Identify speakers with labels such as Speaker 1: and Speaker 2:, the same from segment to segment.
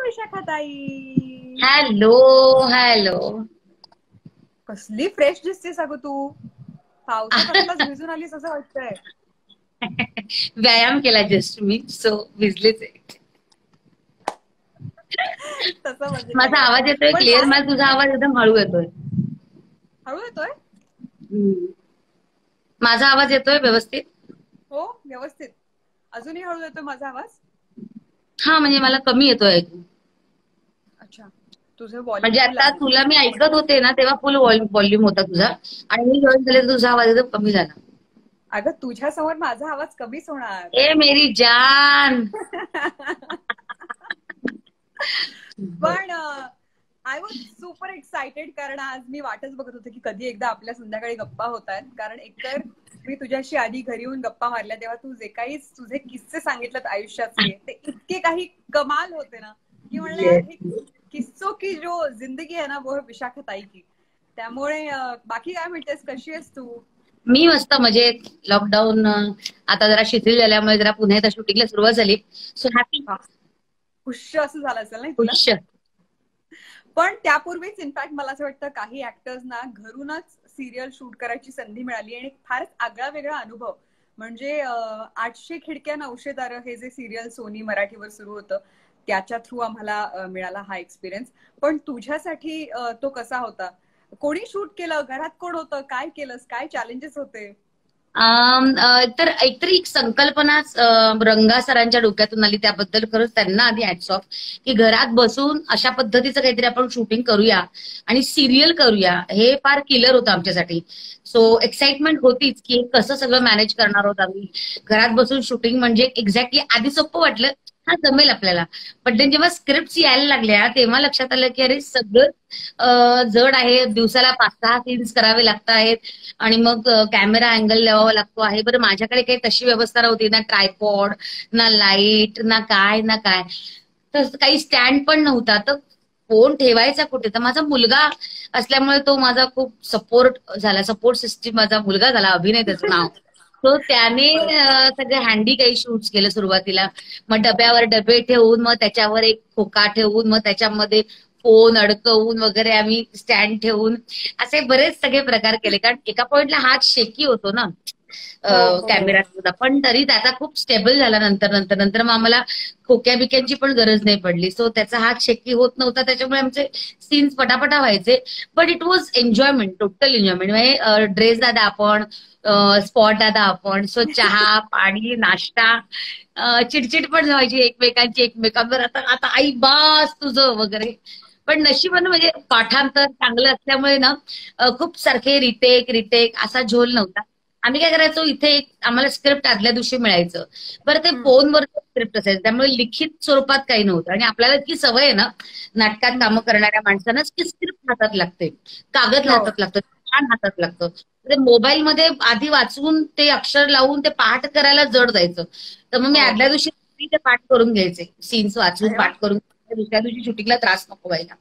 Speaker 1: विशाखाताई.
Speaker 2: Hello hello.
Speaker 1: कसली fresh दिसतेस अगं तू. पावसात आत्ताच भिजून आलीस असं वाटतंय.
Speaker 2: व्यायाम केला जस्ट मी, सो भिजलेच आहे.
Speaker 1: तसं म्हणजे काय
Speaker 2: माझा आवाज
Speaker 1: करायचं
Speaker 2: येतोय
Speaker 1: पण
Speaker 2: क्लिअर?
Speaker 1: काय
Speaker 2: मला तुझा आवाज एकदम हळू येतोय.
Speaker 1: हळू येतोय?
Speaker 2: माझा आवाज येतोय व्यवस्थित?
Speaker 1: हो व्यवस्थित. अजूनही हळू येतोय माझा आवाज?
Speaker 2: हा म्हणजे मला कमी येतोय ऐकू.
Speaker 1: अच्छा, तुझं व्हॉल्यूम
Speaker 2: म्हणजे
Speaker 1: फुल
Speaker 2: आता
Speaker 1: आहे.
Speaker 2: तुला मी ऐकत होते ना तेव्हा फुल व्हॉल्यूम होता तुझा, आणि मी जॉईन झाले तुझा आवाज एकदम कमी झाला.
Speaker 1: अगं तुझ्या समोर माझा आवाज कमीच होणार.
Speaker 2: ए मेरी जान.
Speaker 1: पण आय वॉज सुपर एक्सायटेड, कारण आज मी वाटच बघत होते की कधी एकदा आपल्या संध्याकाळी गप्पा होत आहेत. कारण एकतर मी तुझ्याशी आधी घरी येऊन गप्पा मारल्या तेव्हा तू जे काही तुझे किस्से सांगितलेत आयुष्यातले ते इतके काही कमाल होते ना की म्हणलं यार हे किस्सों की जो जिंदगी है ना वो है विशाखाताई की. त्यामुळे बाकी काय म्हणतेस, कशी आहेस तू?
Speaker 2: मी मस्त मजेत. लॉकडाऊन आता जरा शिथिल झाल्यामुळे जरा पुन्हा एकदा शूटिंगला सुरुवात झाली. So happy.
Speaker 1: खुश असं झालं असेल नाही तुला?
Speaker 2: खुश.
Speaker 1: पण त्यापूर्वीच इनफॅक्ट मला असं वाटतं काही ऍक्टर्सना घरूनच सिरियल शूट करायची संधी मिळाली आणि फारच आगळा वेगळा अनुभव. म्हणजे 800 खिडक्या 900 दारं हे जे सिरियल सोनी मराठीवर सुरू होतं त्याच्या थ्रू आम्हाला मिळाला हा एक्सपिरियन्स. पण तुझ्यासाठी तो कसा होता? कोणी शूट केलं? घरात कोण होतं? काय केलंस? काय चॅलेंजेस होते?
Speaker 2: तर एकतरी एक संकल्पनाच रंगा सरांच्या डोक्यातून आली. त्याबद्दल खरंच त्यांना आधी हॅट्स ऑफ, की घरात बसून अशा पद्धतीचं काहीतरी आपण शूटिंग करूया आणि सिरियल करूया. हे फार किलर होतं आमच्यासाठी. सो एक्साइटमेंट होतीच की कसं सगळं मॅनेज करणार आहोत आम्ही. घरात बसून शूटिंग म्हणजे एक्झॅक्टली आधी सोपं वाटलं, हा जमेल आपल्याला. पण जेव्हा स्क्रिप्ट यायला लागल्या तेव्हा लक्षात आलं की अरे सगळं जड आहे. दिवसाला 5-6 सीन्स करावे लागत आहेत आणि मग कॅमेरा अँगल लावावा लागतो आहे. बरं माझ्याकडे काही तशी व्यवस्था नव्हती, ना ट्रायपॉड, ना लाईट, ना काय ना काय. तर काही स्टँड पण नव्हता. तर फोन ठेवायचा कुठे? तर माझा मुलगा असल्यामुळे तो माझा खूप सपोर्ट झाला. सपोर्ट सिस्टीम माझा मुलगा झाला, अभिनय त्याचं नाव. तो त्याने सगळे हँडी काही शूट्स केलं सुरुवातीला. मग डब्यावर डबे ठेवून, मग त्याच्यावर एक खोका ठेवून, मग त्याच्यामध्ये फोन अडकवून वगैरे आम्ही स्टँड ठेवून असे बरेच सगळे प्रकार केले. कारण एका पॉइंटला हात शेकी होतो ना कॅमेरा सुद्धा. पण तरी त्याचा खूप स्टेबल झाला नंतर नंतर नंतर मग आम्हाला खोक्या बिक्यांची पण गरज नाही पडली. सो त्याचा हात शेकी होत नव्हता, त्याच्यामुळे आमचे सीन्स पटापटा व्हायचे. But it was enjoyment, total enjoyment. म्हणजे ड्रेस दादा आपण, स्पॉट दादा आपण. सो चहा पाणी नाश्ता, चिडचिड पण व्हायची एकमेकांची एकमेकांवर, आता आता आई बास तुझं वगैरे. पण नशिबानं म्हणजे पाठांतर चांगलं असल्यामुळे ना खूप सारखे रिटेक रिटेक असा झोल नव्हता. आम्ही काय करायचो, इथे आम्हाला स्क्रिप्ट आदल्या दिवशी मिळायचं. बरं ते फोनवर स्क्रिप्ट असायचं, त्यामुळे लिखित स्वरूपात काही नव्हतं. आणि आपल्याला इतकी सवय आहे ना नाटकात कामं करणाऱ्या माणसांनाच की स्क्रिप्ट हातात लागते, कागद हातात लागतं, छान हातात लागतं. मोबाईलमध्ये आधी वाचून ते अक्षर लावून ते पाठ करायला जड जायचं. तर मग मी आदल्या दिवशी ते पाठ करून घ्यायचे, सीन्स वाचून
Speaker 1: अरे वा.
Speaker 2: पाठ करून. दुसऱ्या दिवशी शूटिंगला त्रास नको व्हायला.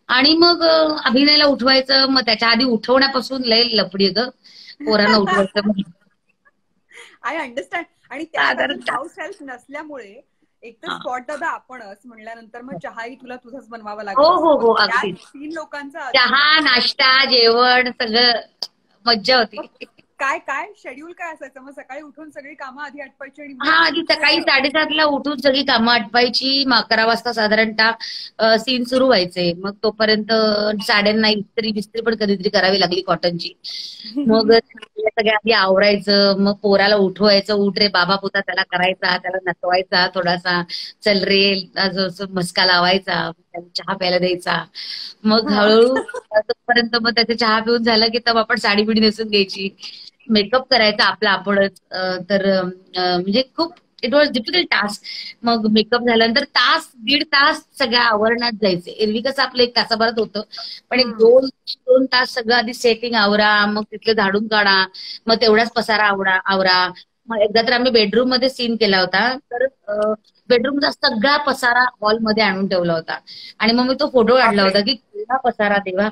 Speaker 2: आणि मग अभिनयला उठवायचं. मग त्याच्या आधी उठवण्यापासून लय लपडी ग, पोरांना उठवायचं.
Speaker 1: I understand. आणि त्यात अजून हाऊस हेल्प नसल्यामुळे एक तर स्पॉट दादा आपणच म्हणल्यानंतर मग चहाही तुला तुझंच बनवावा
Speaker 2: हो
Speaker 1: लागत असेल.
Speaker 2: हो हो,
Speaker 1: मग त्यात
Speaker 2: अगदीच.
Speaker 1: 3 लोकांचा
Speaker 2: चहा नाश्ता जेवण सगळं मज्जा होती.
Speaker 1: काय काय शेड्यूल काय असायचं? मग सकाळी उठून सगळी कामं आधी आटपायची आणि
Speaker 2: हा,
Speaker 1: मग
Speaker 2: आधी
Speaker 1: शूट
Speaker 2: सकाळी
Speaker 1: सुरू?
Speaker 2: 7:30ला उठून सगळी कामं आटपायची. मग 11 वाजता साधारणतः सीन सुरू व्हायचे. मग तोपर्यंत साड्यांना इस्त्री बिस्त्री पण कधीतरी करावी लागली कॉटनची. मग सगळ्या आधी आवरायचं. मग पोराला उठवायचं, उठ रे बाबा पुता, त्याला करायचा, त्याला नटवायचा थोडासा, चल रे मस्का लावायचा, त्याला चहा प्यायला द्यायचा. मग हळूहळू तोपर्यंत मग त्याचा चहा पिऊन झालं की तब आपण साडी बिडी नेसून घ्यायची, मेकअप करायचा आपला आपणच. तर म्हणजे खूप इट वॉज डिफिकल्ट टास्क. मग मेकअप झाल्यानंतर तास 1.5 तास सगळ्या आवरणात जायचे. एरवी कसं आपलं 1 तासाभरात होतं, पण 1-2 तास सगळं आधी सेटिंग आवरा, मग तिथलं झाडून काढा, मग तेवढाच पसारा आवरा. मग एकदा तर आम्ही बेडरूम मध्ये सीन केला होता, तर बेडरूमचा सगळा पसारा हॉलमध्ये आणून ठेवला होता. आणि मग मी तो फोटो काढला
Speaker 1: बापरे.
Speaker 2: होता की केवढा पसारा तेव्हा.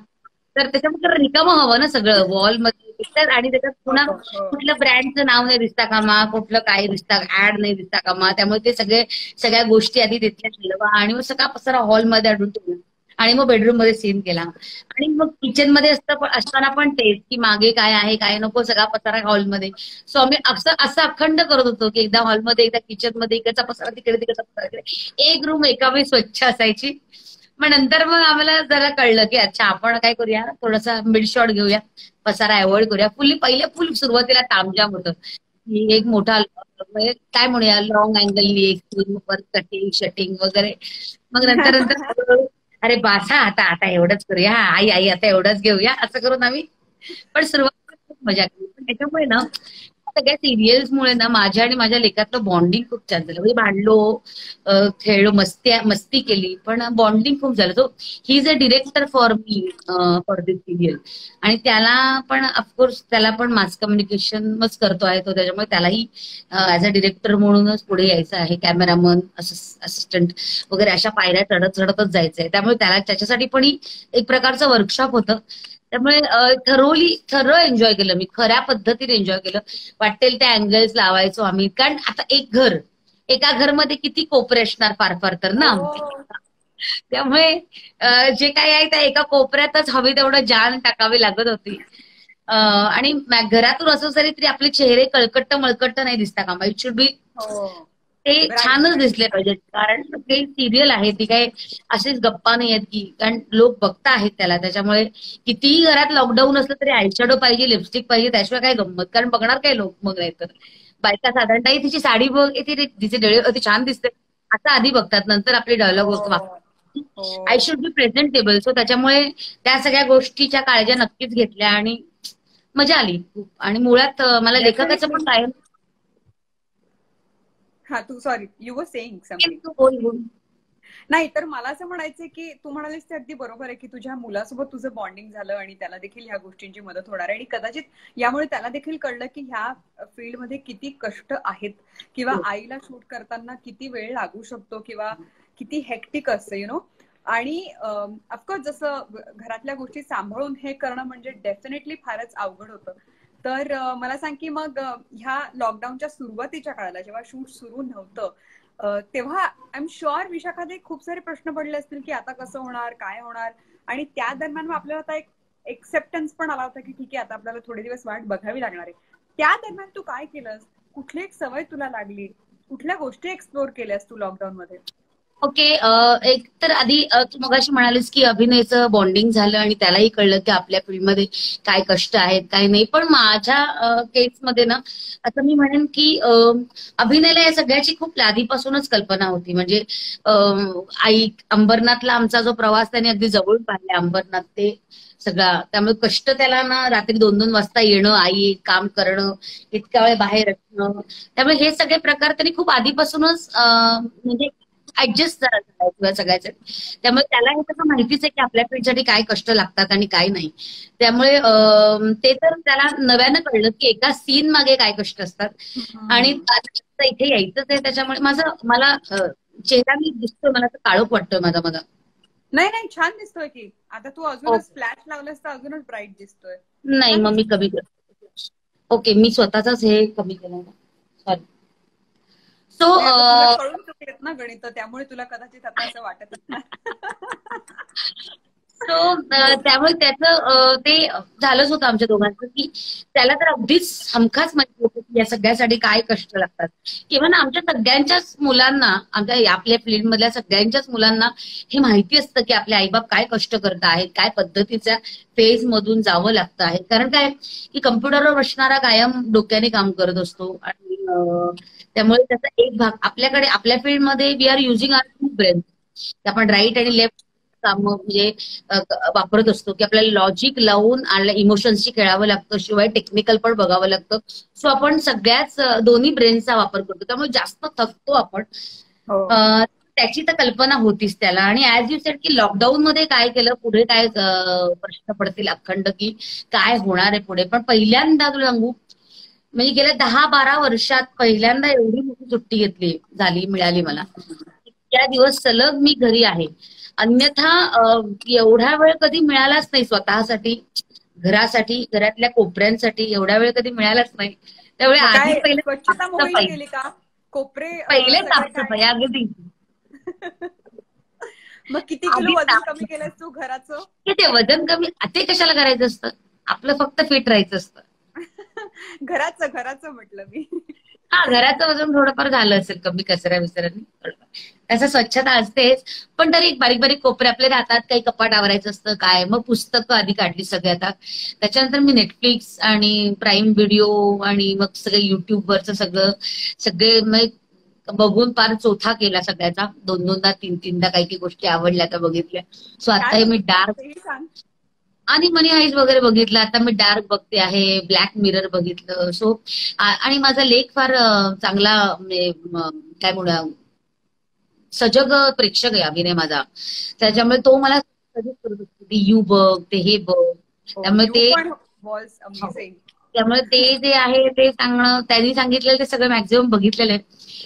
Speaker 2: तर त्याच्यामध्ये रिकामं हवं ना सगळं, वॉलमध्ये आणि त्याच्यात पुन्हा
Speaker 1: हो, हो.
Speaker 2: कुठलं ब्रँडचं नाव नाही दिसता कामा, कुठलं काही दिसता ऍड नाही दिसता कामा. त्यामुळे ते सगळ्या गोष्टी आधी तिथल्या ठेवल्या आणि मग सगळा पसारा हॉलमध्ये अडून ठेवला आणि मग बेडरूम मध्ये सीन केला. आणि मग किचन मध्ये असताना पण तेच की मागे काय आहे काय नको, सगळा पसारा हॉलमध्ये. सो आम्ही असं असं अखंड करत होतो की एकदा हॉलमध्ये, एकदा किचन मध्ये, इकडचा पसारा तिकडे, तिकडचा पसारा तिकडे, एक रूम एका वेळी स्वच्छ असायची. मग नंतर मग आम्हाला जरा कळलं की अच्छा आपण काय करूया, थोडासा मिड शॉट घेऊया, पसारा अवॉइड करूया. फुल सुरुवातीला तामजाम होतं की एक मोठा म्हणजे काय म्हणूया लॉंग अँगलनी एक सीन, परत कटिंग शटिंग वगैरे. मग नंतर नंतर अरे बासा आता आता एवढंच करूया, आई आई आता एवढंच घेऊया, असं करून आम्ही पण सुरुवात खूप मजा केली. पण त्याच्यामुळे ना सगळ्या सिरियल्समुळे ना माझ्या आणि माझ्या लेखातलं बॉन्डिंग खूप छान झालं. म्हणजे भांडलो, खेळलो, मस्ती केली, पण बॉन्डिंग खूप झालं. So he is a director for me for this serial. आणि त्याला पण ऑफकोर्स त्याला पण मास कम्युनिकेशनच करतो आहे तो, त्याच्यामुळे त्यालाही ऍज अ डिरेक्टर म्हणूनच पुढे यायचं आहे. कॅमेरामन, असिस्टंट वगैरे अशा पायऱ्या चढत चढतच जायचंय. त्यामुळे त्याला त्याच्यासाठी पण एक प्रकारचं वर्कशॉप होतं. त्यामुळे खरं एन्जॉय केलं मी, खऱ्या पद्धतीने एन्जॉय केलं. वाटेल त्या अँगल्स लावायचो आम्ही. कारण आता एका घरमध्ये किती कोपरे असणार फार फार तर ना.
Speaker 1: हो.
Speaker 2: त्यामुळे जे काही आहे त्या एका कोपऱ्यातच हवी तेवढं जान टाकावी लागत होती. आणि घरातून असं जरी तरी आपले चेहरे कळकट्ट मळकट्ट नाही दिसता कामा. इट शुड बी
Speaker 1: हो.
Speaker 2: ते
Speaker 1: राईट,
Speaker 2: छानच
Speaker 1: राईट.
Speaker 2: दिसले पाहिजेत. कारण ते सिरियल आहे, ती काही अशीच गप्पा नाही आहेत की, कारण लोक बघता आहेत त्याला. त्याच्यामुळे कितीही घरात लॉकडाऊन असलं तरी आयशॅडो पाहिजे, लिपस्टिक पाहिजे, त्याशिवाय काय गंमत. कारण बघणार काय लोक मग नाही तर. बायका साधारणतः तिची साडी बघ, तिचे डळे अति छान दिसते असं आधी बघतात, नंतर आपले डायलॉग
Speaker 1: हो.
Speaker 2: आय
Speaker 1: हो.
Speaker 2: Should be presentable. सो त्याच्यामुळे त्या सगळ्या गोष्टीच्या काळज्या नक्कीच घेतल्या आणि मजा आली खूप. आणि मुळात मला लेखकाचं
Speaker 1: डेफिनेटली.
Speaker 2: पण काय
Speaker 1: हा, तू sorry, you were saying something.
Speaker 2: बोल बोल.
Speaker 1: नाही तर मला असं म्हणायचं की तू म्हणालीस ते अगदी बरोबर आहे की तुझ्या मुलासोबत तुझं बॉन्डिंग झालं आणि त्याला देखील ह्या गोष्टींची मदत होणार आहे. आणि कदाचित यामुळे त्याला देखील कळलं की ह्या फील्डमध्ये किती कष्ट आहेत, किंवा आईला शूट करताना किती वेळ लागू शकतो, किंवा किती हेक्टिक असतं यु नो. आणि ऑफकोर्स जसं घरातल्या गोष्टी सांभाळून हे करणं म्हणजे डेफिनेटली फारच अवघड होतं. तर मला सांग की मग ह्या लॉकडाऊनच्या सुरुवातीच्या काळाला जेव्हा शूट सुरू नव्हतं, तेव्हा आय एम शुअर विशाखात खूप सारे प्रश्न पडले असतील की आता कसं होणार, काय होणार. आणि त्या दरम्यान मग आपल्याला आता एक एक्सेप्टन्स पण आला होता की ठीक आहे आता आपल्याला थोडे दिवस वाट बघावी लागणार आहे. त्या दरम्यान तू काय केलंस, कुठली एक सवय तुला लागली, कुठल्या गोष्टी एक्सप्लोर केल्यास तू लॉकडाऊन मध्ये?
Speaker 2: ओके. एक तर आधी तू मगाशी म्हणालीस की अभिनयचं बॉन्डिंग झालं आणि त्यालाही कळलं की आपल्या फील्डमध्ये काय कष्ट आहेत काय नाही. पण माझ्या केसमध्ये ना असं मी म्हणेन की अभिनयाला या सगळ्याची खूप आधीपासूनच कल्पना होती. म्हणजे आई अंबरनाथला आमचा जो प्रवास त्याने अगदी जवळून पाहिला, अंबरनाथ ते सगळा. त्यामुळे कष्ट त्याला ना रात्री 2-2 वाजता येणं, आई काम करणं, इतक्या वेळ बाहेर असणं. त्यामुळे हे सगळे प्रकार त्यांनी खूप आधीपासूनच म्हणजे ऍडजस्ट करायला सगळ्यासाठी. त्यामुळे त्याला हे सगळं माहितीच आहे की आपल्या फील्डसाठी काय कष्ट लागतात आणि काय नाही. त्यामुळे ते तर त्याला नव्यानं कळलं की एका सीन मागे काय कष्ट असतात. आणि इथे यायचंच आहे. त्याच्यामुळे मला चेहरा मी दिसतोय, मला काळोख वाटतोय माझा.
Speaker 1: नाही नाही, छान दिसतोय की. आता तू अजूनच फ्लॅश लावलंस तर अजूनच ब्राईट दिसतोय.
Speaker 2: नाही मग मी कमी करतो. ओके, मी स्वतःचाच हे कमी केलं ना, सॉरी. सो
Speaker 1: तुला कळून चुकलेत ना गणित, त्यामुळे तुला कदाचित आता असं वाटत असणार.
Speaker 2: सो त्यामुळे त्याचं ते झालंच होतं आमच्या दोघांचं की त्याला तर अगदीच हमखास माहिती होतं की या सगळ्यासाठी काय कष्ट लागतात. इव्हन आमच्या सगळ्यांच्याच मुलांना, आपल्या फील्ड मधल्या सगळ्यांच्याच मुलांना हे माहिती असतं की आपले आईबाप काय कष्ट करत आहेत, काय पद्धतीच्या फेज मधून जावं लागतं आहे. कारण काय की कम्प्युटरवर बसणारा कायम डोक्याने काम करत असतो. आणि त्यामुळे त्याचा एक भाग आपल्याकडे आपल्या फील्डमध्ये we are using our two brain. आपण राईट आणि लेफ्ट काम म्हणजे वापरत असतो की आपल्याला लॉजिक लावून आणि इमोशन्सशी खेळावं लागतं, शिवाय टेक्निकल पण बघावं लागतं. सो आपण सगळ्याच दोन्ही ब्रेनचा वापर करतो, त्यामुळे जास्त थकतो आपण. त्याची तर कल्पना होतीच त्याला. आणि ऍज यू सेड की लॉकडाऊन मध्ये काय केलं, पुढे काय प्रश्न पडतील अखंड की काय होणार आहे पुढे. पण पहिल्यांदा तुला सांगू, म्हणजे गेल्या 10-12 वर्षात पहिल्यांदा एवढी मोठी सुट्टी मिळाली मला. इतक्या दिवस सलग मी घरी आहे. अन्यथा एवढा वेळ कधी मिळालाच नाही स्वतःसाठी. घरासाठी, घरातल्या कोपऱ्यांसाठी एवढा वेळ कधी मिळालाच नाही. त्यामुळे आधी
Speaker 1: काय
Speaker 2: पहिले
Speaker 1: स्वच्छता मोहीम
Speaker 2: साफसफाई,
Speaker 1: केली का? कोपरे
Speaker 2: पहिले
Speaker 1: सगळे
Speaker 2: साफसफाई
Speaker 1: काय?
Speaker 2: अगदी.
Speaker 1: मग किती किलो
Speaker 2: आधी
Speaker 1: वजन कमी केलंयस तू घराचं?
Speaker 2: ते वजन कमी ते कशाला करायचं असतं, आपलं फक्त फिट राहायचं असतं.
Speaker 1: घराचं घराचं म्हटलं मी.
Speaker 2: हा, घराचं वजन थोडंफार झालं असेल कमी कचऱ्या विसऱ्याने. तसं स्वच्छता असतेच, पण तरी बारीक बारीक कोपरे आपले राहतात. काही कपाट आवरायचं असतं काय, मग पुस्तकं आधी काढली सगळे. आता त्याच्यानंतर मी नेटफ्लिक्स आणि प्राईम व्हिडिओ आणि मग सगळे युट्यूबवरचं सगळे मग बघून पार चोथा केला सगळ्याचा. 2-2दा 3-3दा काही काही गोष्टी आवडल्या तर बघितल्या. सो
Speaker 1: काय
Speaker 2: आता मी
Speaker 1: बघितलं
Speaker 2: डार्क
Speaker 1: तेही सांग.
Speaker 2: आणि मनी हाईस्ट वगैरे बघितलं. आता मी डार्क बघते आहे, ब्लॅक मिरर बघितलं. सो आणि माझा लेख फार चांगला म्हणजे काय म्हणूया सजग प्रेक्षक आहे अभिनय माझा. त्याच्यामुळे तो मला सजेस्ट करत असतो की यू बघ, ते हे बघ. त्यामुळे
Speaker 1: यू
Speaker 2: ते
Speaker 1: पण वॉज अमेझिंग.
Speaker 2: त्यामुळे ते जे आहे ते सांगणं, त्यांनी सांगितलेलं ते सगळं मॅक्झिमम बघितलेलं आहे.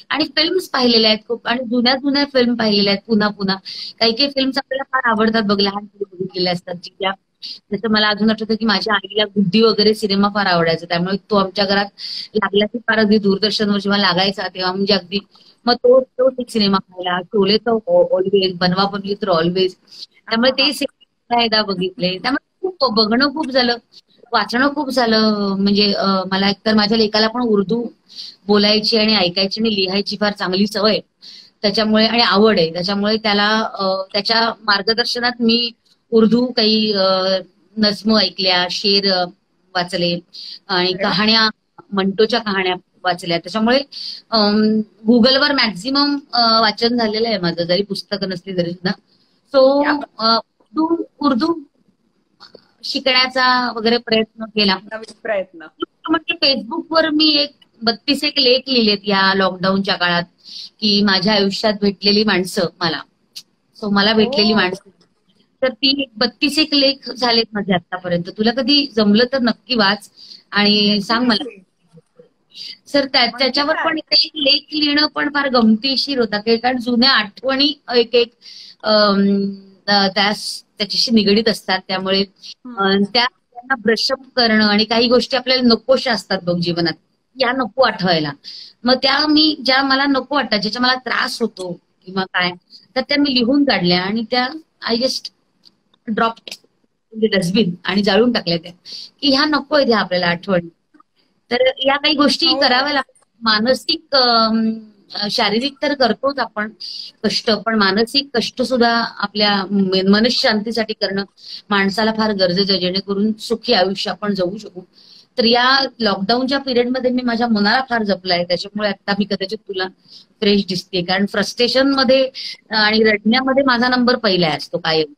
Speaker 2: आणि फिल्म्स पाहिलेल्या आहेत खूप, आणि जुन्या जुन्या फिल्म पाहिलेल्या आहेत पुन्हा पुन्हा. काही काही फिल्म्स आपल्याला फार आवडतात बघ, लहानपणी बघितलेल्या असतात ज्या. जसं मला अजून आठवतं की माझ्या आईला गुड्डी वगैरे सिनेमा फार आवडायचा, त्यामुळे तो आमच्या घरात लागला की फार अगदी दूरदर्शनवर जेव्हा लागायचा तेव्हा म्हणजे अगदी मग तो एक सिनेमा पाहिला. शोले तर ऑलवेज, बनवा बनवी तर ऑलवेज. त्यामुळे ते सिनेमा एकदा बघितले. त्यामुळे खूप बघणं खूप झालं, वाचणं खूप झालं. म्हणजे मला एकतर माझ्या लेकाला पण उर्दू बोलायची आणि ऐकायची आणि लिहायची फार चांगली सवय आहे. त्याच्यामुळे आणि आवड आहे, त्याच्यामुळे त्याला त्याच्या मार्गदर्शनात मी उर्दू काही नज्म ऐकल्या, शेर वाचले आणि
Speaker 1: अरे वा.
Speaker 2: कहाण्या, मंटोच्या कहाण्या वाचल्या. त्याच्यामुळे गुगलवर मॅक्झिमम वाचन झालेलं आहे माझं, जरी पुस्तकं नसली तरी सुद्धा.
Speaker 1: क्या
Speaker 2: सो उर्दू शिकण्याचा वगैरे प्रयत्न केला.
Speaker 1: नवीन प्रयत्न.
Speaker 2: म्हणजे फेसबुकवर मी 32 लेख लिहिलेत या लॉकडाऊनच्या काळात, की माझ्या आयुष्यात भेटलेली माणसं मला. सो मला भेटलेली
Speaker 1: ओ,
Speaker 2: माणसं, तर ती 32 लेख झालेत माझे आतापर्यंत. तुला कधी जमलं तर नक्की वाच आणि सांग मला.
Speaker 1: डेफिनेटली.
Speaker 2: सर
Speaker 1: म्हणजे
Speaker 2: त्याच्यावर
Speaker 1: काय?
Speaker 2: पण एक लेख लिहिणं पण फार गमतीशीर होता, कारण जुन्या आठवणी एक एक त्याच्याशी निगडीत असतात. त्यामुळे त्यांना ब्रशअप करणं, आणि काही गोष्टी आपल्याला नकोशा असतात बघ जीवनात, या नको आठवायला. मग त्या मी ज्या मला नको वाटतात, ज्याचा मला त्रास होतो किंवा काय, तर त्या मी लिहून काढल्या आणि त्या आय जस्ट ड्रॉप डस्टबिन आणि जाळून टाकल्या त्या, की ह्या नको आहेत ह्या आपल्याला आठवणी. तर या काही गोष्टी
Speaker 1: हो.
Speaker 2: कराव्या लागतात. मानसिक शारीरिक तर करतोच आपण कष्ट, पण मानसिक कष्ट सुद्धा आपल्या मनशांतीसाठी करणं माणसाला फार गरजेचं आहे, जेणेकरून सुखी आयुष्य आपण जगू शकू. तर या लॉकडाऊनच्या पिरियडमध्ये मी माझ्या मनाला फार जपलंय, त्याच्यामुळे आता मी कदाचित तुला फ्रेश दिसते. कारण फ्रस्ट्रेशन मध्ये आणि रडण्यामध्ये माझा नंबर पहिला असतो कायम.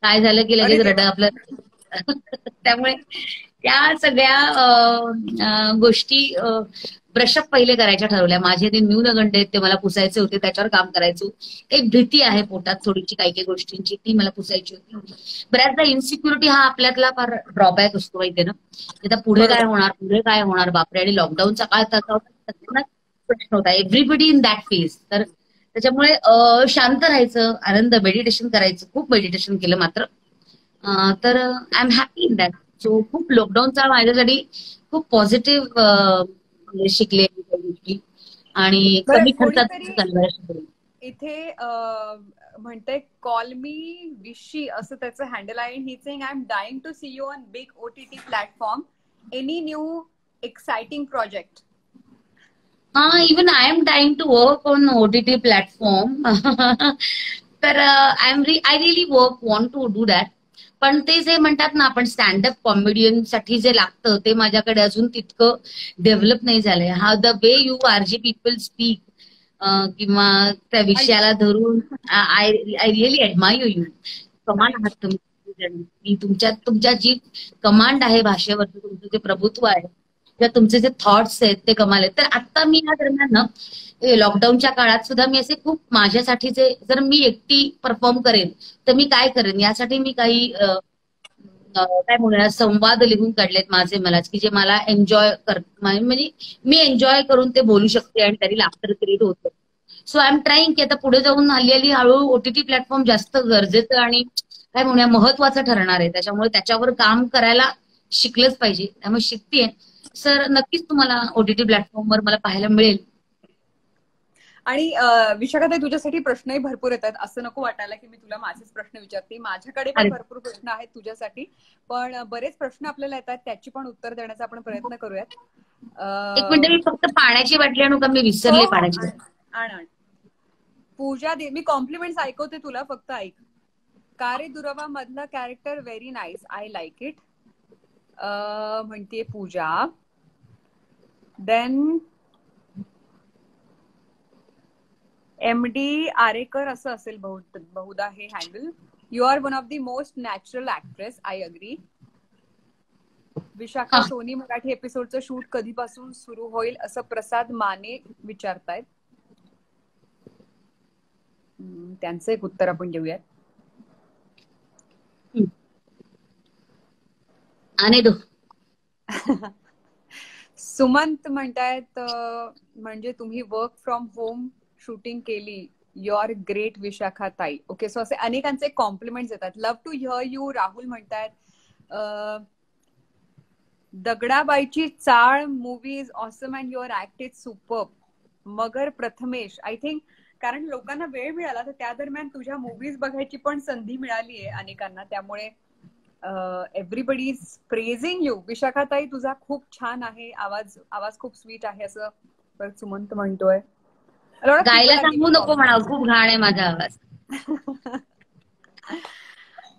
Speaker 2: काय झालं की
Speaker 1: अरे
Speaker 2: लगेच
Speaker 1: देवा.
Speaker 2: आपलं. त्यामुळे त्या सगळ्या गोष्टी ब्रशअप पहिले करायच्या ठरवल्या. माझे ते न्यूनगंड आहेत ते मला पुसायचे होते, त्याच्यावर काम करायचो. एक भीती आहे पोटात थोडीशी काही काही गोष्टींची, ती मला पुसायची होती. बऱ्याचदा इन्सिक्युरिटी हा आपल्यातला फार ड्रॉबॅक असतो माहितीये ना. आता पुढे काय
Speaker 1: बरोबर.
Speaker 2: होणार, पुढे काय होणार, बापरे. आणि लॉकडाऊनचा काळ तसा होता, प्रश्न होता, एव्हरीबडी इन दॅट फेज. तर त्याच्यामुळे शांत राहायचं, आनंद, मेडिटेशन करायचं. खूप मेडिटेशन केलं मात्र. तर I am happy in that. So खूप लॉकडाऊनचा माझ्यासाठी खूप पॉझिटिव्ह शिकले गोष्टी, आणि
Speaker 1: बरं,
Speaker 2: कमी खर्चात
Speaker 1: कोणीतरी
Speaker 2: चालवायला शिकले.
Speaker 1: इथे म्हणते कॉल मी विशी असं त्याचं हँडल आहे. He saying I am dying to see you on big OTT platform. Any new exciting project?
Speaker 2: Even I am trying to work on OTT platform. तर I really want to do that. पण ते जे म्हणतात ना, आपण stand up comedian साठी जे लागतं ते माझ्याकडे अजून तितकं डेव्हलप नाही झालंय. हा the way you RJ people speak किंवा त्या विषयाला धरून आय रिअली ऍडमायर यू. कमाल आहात
Speaker 1: थँक्यू.
Speaker 2: तुम्ही. तुमच्या जी कमांड आहे भाषेवरचं, तुमचं जे प्रभुत्व आहे किंवा तुमचे जे थॉट्स आहेत ते कमाल आहेत. तर आता मी या दरम्यान ना, लॉकडाऊनच्या काळात सुद्धा मी असे खूप माझ्यासाठीचे, जर मी एकटी परफॉर्म करेन तर मी काय करेन यासाठी मी काही काय म्हणूया संवाद लिहून काढलेत माझे मलाच, की जे मला एन्जॉय म्हणजे मी एन्जॉय करून ते बोलू शकते आणि त्याची लाफ्टर क्रिएट होतं. सो आय एम ट्राईंग की आता पुढे जाऊन हल्ली हळूहळू OTT प्लॅटफॉर्म जास्त गरजेचं आणि काय म्हणूया महत्वाचं ठरणार आहे. त्याच्यामुळे त्याच्यावर काम करायला शिकलंच पाहिजे, त्यामुळे शिकतेय. सर नक्कीच तुम्हाला OTT प्लॅटफॉर्मवर मला पाहायला मिळेल.
Speaker 1: आणि विशाखाताई, तुझ्यासाठी प्रश्नही भरपूर येतात, असं नको वाटायला की मी तुला माझेच प्रश्न विचारते. माझ्याकडे पण
Speaker 2: अरे
Speaker 1: भरपूर प्रश्न आहेत तुझ्यासाठी, पण बरेच प्रश्न आपल्याला येतात, त्याची पण उत्तर देण्याचा आपण प्रयत्न करूयात.
Speaker 2: एक मिनिट, मी फक्त पाण्याची बाटली आणू का? मी
Speaker 1: हो
Speaker 2: विसरले
Speaker 1: हो,
Speaker 2: पाण्याची बाटली.
Speaker 1: आण. पूजा दे, मी कॉम्प्लिमेंट्स ऐकवते तुला, फक्त ऐक. कारे दुरवा मधलं character very nice, I like it, म्हणते पूजा. देन MD आरेकर असं असेल बहुधा हे handle. You are one of the most natural actress, I agree. Vishakha, Sony Marathi एपिसोडचं शूट कधीपासून सुरू होईल असं प्रसाद माने विचारतायत. त्यांचं एक उत्तर आपण देऊयात.
Speaker 2: आणि दो
Speaker 1: सुमंत म्हणतायत, म्हणजे तुम्ही वर्क फ्रॉम होम शूटिंग केली, यू आर ग्रेट विशाखा ताई. ओके, सो असे अनेकांचे कॉम्प्लिमेंट्स येतात. Love to hear you. Rahul म्हणतायत, Dagdabaichi Chaal movie is awesome and your act is super. मगर प्रथमेश, आय थिंक कारण लोकांना वेळ मिळाला तर त्या दरम्यान तुझ्या मूवीज बघायची पण संधी मिळाली आहे अनेकांना, त्यामुळे एव्हरीबडी इज प्रेझिंग यू. विशाखाताई, तुझा खूप छान आहे आवाज खूप स्वीट आहे असं परत सुमंत म्हणतोय.
Speaker 2: गायला सांगू नको म्हणा, खूप घाण आहे माझा आवाज.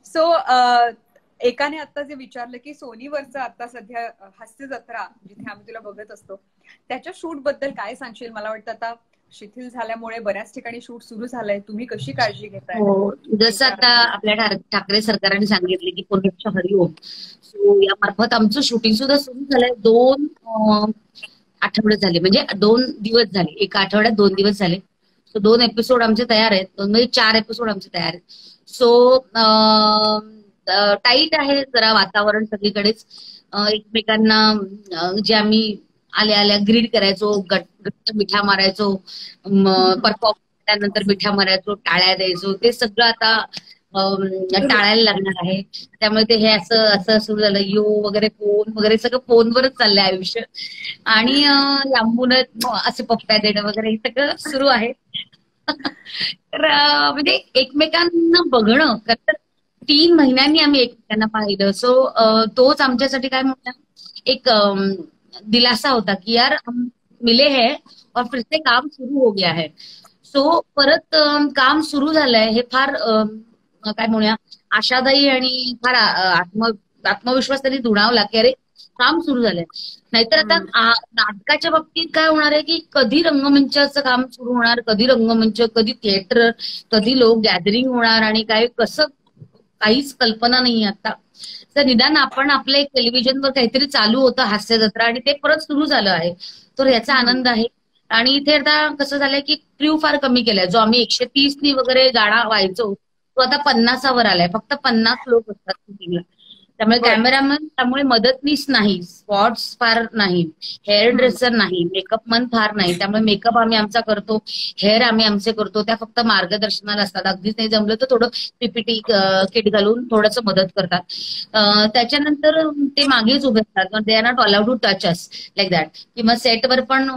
Speaker 1: सो एकाने आता जे विचारलं की सोनीवरचं आता सध्या हास्य जत्रा जिथे आम्ही तुला बघत असतो त्याच्या शूट बद्दल काय सांगशील? मला वाटतं आता शिथिल झाल्यामुळे बऱ्याच ठिकाणी शूट सुरू झालंय, तुम्ही कशी काळजी घेताय?
Speaker 2: हो, जसं आता आपल्या ठाकरे सरकारने सांगितले की पुनश्च हरिओम, सो यामार्फत आमचं शूटिंग सुद्धा सुरू झालंय. 2 आठवडे झाले, म्हणजे 2 दिवस झाले, एका आठवड्यात 2 दिवस झाले. सो 2 एपिसोड आमचे तयार आहेत, म्हणजे 4 एपिसोड आमचे तयार आहेत. सो टाईट आहे जरा वातावरण सगळीकडेच. एकमेकांना जे आम्ही आल्या आल्या ग्रीड करायचो, गट्ट मिठा मारायचो, परफॉर्म त्यानंतर मिठा मारायचो, टाळ्या द्यायचो, ते सगळं आता टाळायला लागणार आहे. त्यामुळे ते हे असं असं सुरू झालं, यो वगैरे फोन वगैरे सगळं फोनवरच चाललंय आयुष्य. आणि लांबून असे पप्प्या देणं वगैरे हे सगळं सुरू आहे. तर म्हणजे एकमेकांना बघणं, 3 महिन्यांनी आम्ही एकमेकांना पाहिलं. सो तोच आमच्यासाठी काय म्हणतात एक दिलासा होता की यार हम मिले हैं और फिर से काम सुरू हो गया है. सो परत काम सुरू झालंय हे फार काय म्हणूया आशादायी आणि फार आत्मविश्वास त्यांनी दुणावला की अरे काम सुरू झालंय. नाहीतर आता नाटकाच्या बाबतीत काय होणार आहे की कधी रंगमंचाचं काम सुरू होणार, कधी रंगमंच, कधी थिएटर, कधी लोक गॅदरिंग होणार आणि काय कसं काहीच कल्पना नाही आता. तर निदान आपण आपलं एक टेलिव्हिजनवर काहीतरी चालू होतं हास्य जत्रा आणि ते परत सुरू झालं आहे, तर याचा आनंद आहे. आणि इथे आता कसं झालंय की क्र्यू फार कमी केलाय. जो आम्ही 130 वगैरे गाणा व्हायचो तो आता 50वर आलाय. फक्त 50 लोक असतात शूटिंगला. त्यामुळे कॅमेरामन, त्यामुळे मदतनीस नाही, स्पॉट्स फार नाही, हेअर ड्रेसर नाही, मेकअप मन फार नाही. त्यामुळे मेकअप आम्ही आमचा करतो, हेअर आम्ही आमचे करतो, त्या फक्त मार्गदर्शनाला असतात. अगदीच नाही जमलं तर थोडं PPT किट घालून थोडंसं मदत करतात. त्याच्यानंतर ते मागेच उभे असतात, they are not allowed to touch us like that. किंवा सेटवर पण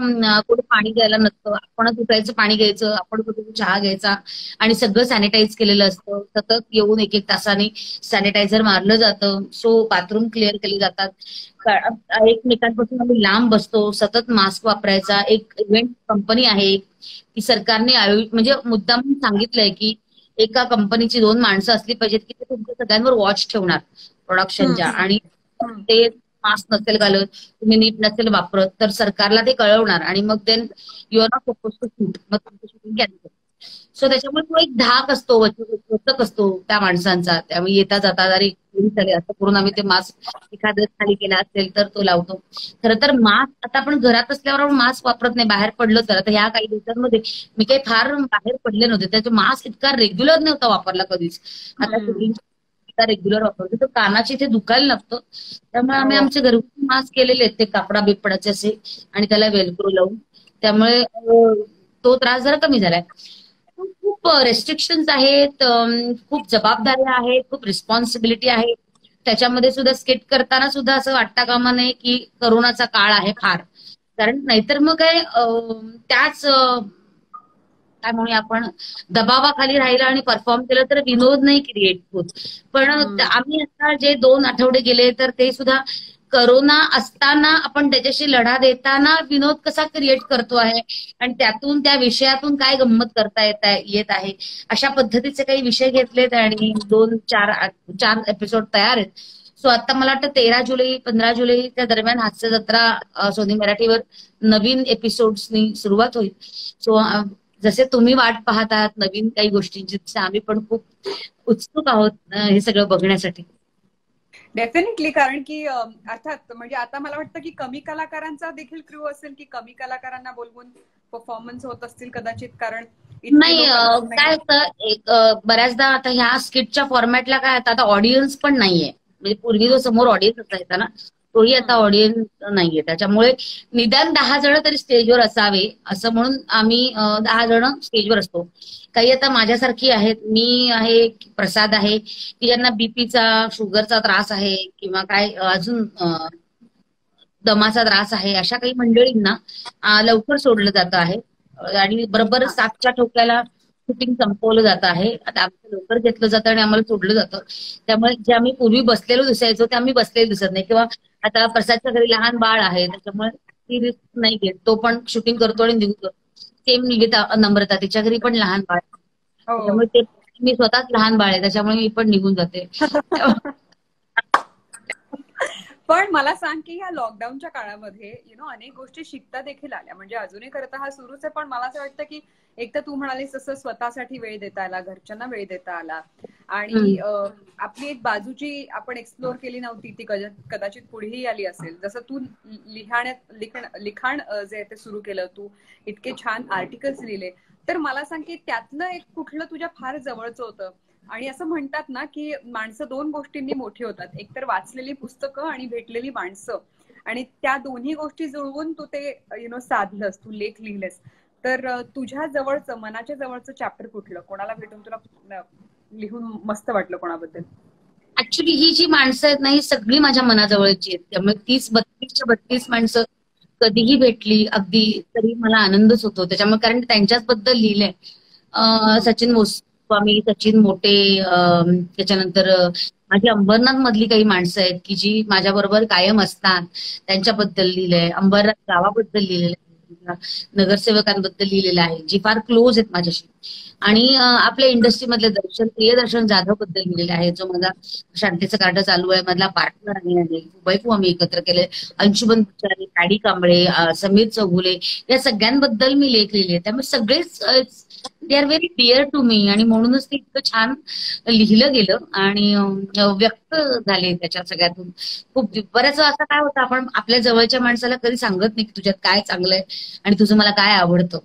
Speaker 2: कुठे पाणी द्यायला नसतं, आपणच उठायचं, पाणी घ्यायचं, आपण कुठे चहा घ्यायचा आणि सगळं सॅनिटाईज केलेलं असतं. सतत येऊन 1-1 तासाने सॅनिटायझर मारलं जातं. सो बाथरूम क्लिअर केले जातात. एकमेकांपासून आम्ही लांब बसतो, सतत मास्क वापरायचा. एक इव्हेंट कंपनी आहे की सरकारने म्हणजे मुद्दाम सांगितलंय की एका कंपनीची 2 माणसं असली पाहिजेत की ते तुमच्या सगळ्यांवर वॉच ठेवणार प्रोडक्शनच्या. आणि ते मास्क नसेल घालत, तुम्ही नीट नसेल वापरत तर सरकारला ते कळवणार आणि मग then you are not suppose to shoot, मग तुमचं शूटिंग कॅन्सल. सो त्याच्यामुळे तो एक धाक असतो, वचक असतो त्या माणसांचा. त्यामुळे येता जाता अरे झाले असं करून आम्ही ते मास्क एखादं खाली केला असेल तर तो लावतो. खरं तर मास्क आता आपण घरात असल्यावर आपण मास्क वापरत नाही, बाहेर पडलं तर. आता ह्या काही दिवसांमध्ये मी काही फार बाहेर पडले नव्हते, त्याचा मास्क इतका रेग्युलर नव्हता वापरला कधीच. आता रेग्युलर वापरतो, तर कानाची इथे दुखायला लागतं. त्यामुळे आम्ही आमचे घरगुती मास्क केलेले आहेत, ते कापडा बिपडाचे असे, आणि त्याला वेलक्रो लावून. त्यामुळे तो त्रास जरा कमी झालाय. खूप रेस्ट्रिक्शन्स आहेत, खूप जबाबदाऱ्या आहेत, खूप रिस्पॉन्सिबिलिटी आहे. त्याच्यामध्ये सुद्धा स्किट करताना सुद्धा असं वाटता कामा नये की करोनाचा काळ आहे फार. कारण नाहीतर मग काय त्याच काय म्हणूया आपण दबावाखाली राहिलं आणि परफॉर्म केलं तर विनोद नाही क्रिएट होत. पण आम्ही आता जे 2 आठवडे गेले तर ते सुद्धा करोना असताना आपण त्याच्याशी लढा देताना विनोद कसा क्रिएट करतो आहे आणि त्यातून त्या विषयातून काय गंमत करता येत आहे अशा पद्धतीचे काही विषय घेतलेत आणि 4 एपिसोड तयार आहेत. सो आता मला वाटतं 13 जुलै 15 जुलै त्या दरम्यान हास्य जत्रा सोनी मराठीवर नवीन एपिसोड्सनी सुरुवात होईल. सो जसे तुम्ही वाट पाहत आहात नवीन काही गोष्टींची तसे आम्ही पण खूप उत्सुक आहोत हे सगळं बघण्यासाठी.
Speaker 1: डेफिनेटली. कारण की अर्थात म्हणजे आता मला वाटतं की कमी कलाकारांचा देखील क्रू असेल की कमी कलाकारांना बोलवून परफॉर्मन्स होत असतील कदाचित. कारण
Speaker 2: नाही काय होतं बऱ्याचदा आता ह्या स्किटच्या फॉर्मॅटला काय आता ऑडियन्स पण नाहीये. म्हणजे पूर्वी जो समोर ऑडियन्स असायचा ना तोही आता ऑडियन्स नाहीये. त्याच्यामुळे निदान 10 जण तरी स्टेजवर असावे असं म्हणून आम्ही 10 जण स्टेजवर असतो. काही आता माझ्यासारखी आहेत, मी आहे, प्रसाद आहे की ज्यांना बीपीचा शुगरचा त्रास आहे किंवा काय अजून दमाचा त्रास आहे अशा काही मंडळींना लवकर सोडलं जातं आहे आणि बरोबर 7च्या ठोक्याला शूटिंग संपवलं जात आहे. आता आमचं लवकर घेतलं जातं आणि आम्हाला सोडलं जातं. त्यामुळे जे आम्ही पूर्वी बसलेलो दिसायचो ते आम्ही बसलेलो दिसत नाही. किंवा आता प्रसादच्या घरी लहान बाळ आहे त्याच्यामुळे ती रिस्क नाही घेत, तो पण शूटिंग करतो आणि निघतो. सेम निघिता नम्रता तिच्या घरी पण लहान बाळ त्याच्यामुळे ते मी स्वतःच लहान बाळ आहे त्याच्यामुळे मी पण निघून जाते.
Speaker 1: पण मला सांग की या लॉकडाऊनच्या काळामध्ये अनेक गोष्टी शिकता देखील आल्या. म्हणजे अजूनही खरं हा सुरूच आहे पण मला असं वाटतं की एक तर तू म्हणालीस तसं स्वतःसाठी वेळ देता आला, घरच्यांना वेळ देता आला आणि आपली एक बाजू जी आपण एक्सप्लोअर केली नव्हती ती कदाचित पुढेही आली असेल. जसं तू लिखाण जे ते सुरू केलं, तू इतके छान आर्टिकल्स लिहिले. तर मला सांग की त्यातलं एक कुठलं तुझ्या फार जवळचं होतं. आणि असं म्हणतात ना की माणसं 2 गोष्टींनी मोठी होतात, एक तर वाचलेली पुस्तकं आणि भेटलेली माणसं. आणि त्या दोन्ही गोष्टी जुळवून तू ते साधलंस, तू लेख लिहिलेस. तर तुझ्या जवळचं मनाच्या जवळचं चॅप्टर कुठलं, कोणाला भेटून तुला लिहून मस्त वाटलं कोणाबद्दल?
Speaker 2: ऍक्च्युली ही जी माणसं आहेत ना ही सगळी माझ्या मनाजवळची आहेत. त्यामुळे 30-32च्या 32 माणसं कधीही भेटली अगदी तरी मला आनंदच होतो. त्याच्यामुळे कारण त्यांच्याच बद्दल लिहिलंय. सचिन गोस्वामी, सचिन मोटे, त्याच्यानंतर माझी अंबरनाथ मधली काही माणसं आहेत की जी माझ्या बरोबर कायम असतात त्यांच्याबद्दल लिहिलंय. अंबरनाथ गावाबद्दल लिहिलेलं आहे, नगरसेवकांबद्दल लिहिलेलं आहे जी फार क्लोज आहेत माझ्याशी. आणि आपल्या इंडस्ट्रीमधले प्रियदर्शन जाधव बद्दल लिहिलेलं आहे जो माझा शांतीचं कार्ड चालू आहे मधला पार्टनर आहे. बैकू आम्ही एकत्र केले. अंशुमन पुजारी, पॅडी कांबळे, समीर चौगुले या सगळ्यांबद्दल मी लेख लिहिले. त्यामुळे सगळेच they are very dear to me आणि म्हणूनच ते इतकं छान लिहिलं गेलं आणि व्यक्त झाले त्याच्या सगळ्यातून. खूप बऱ्याच असं काय होतं आपण आपल्या जवळच्या माणसाला कधी सांगत नाही की तुझ्यात काय चांगलंय आणि तुझं मला काय आवडतं.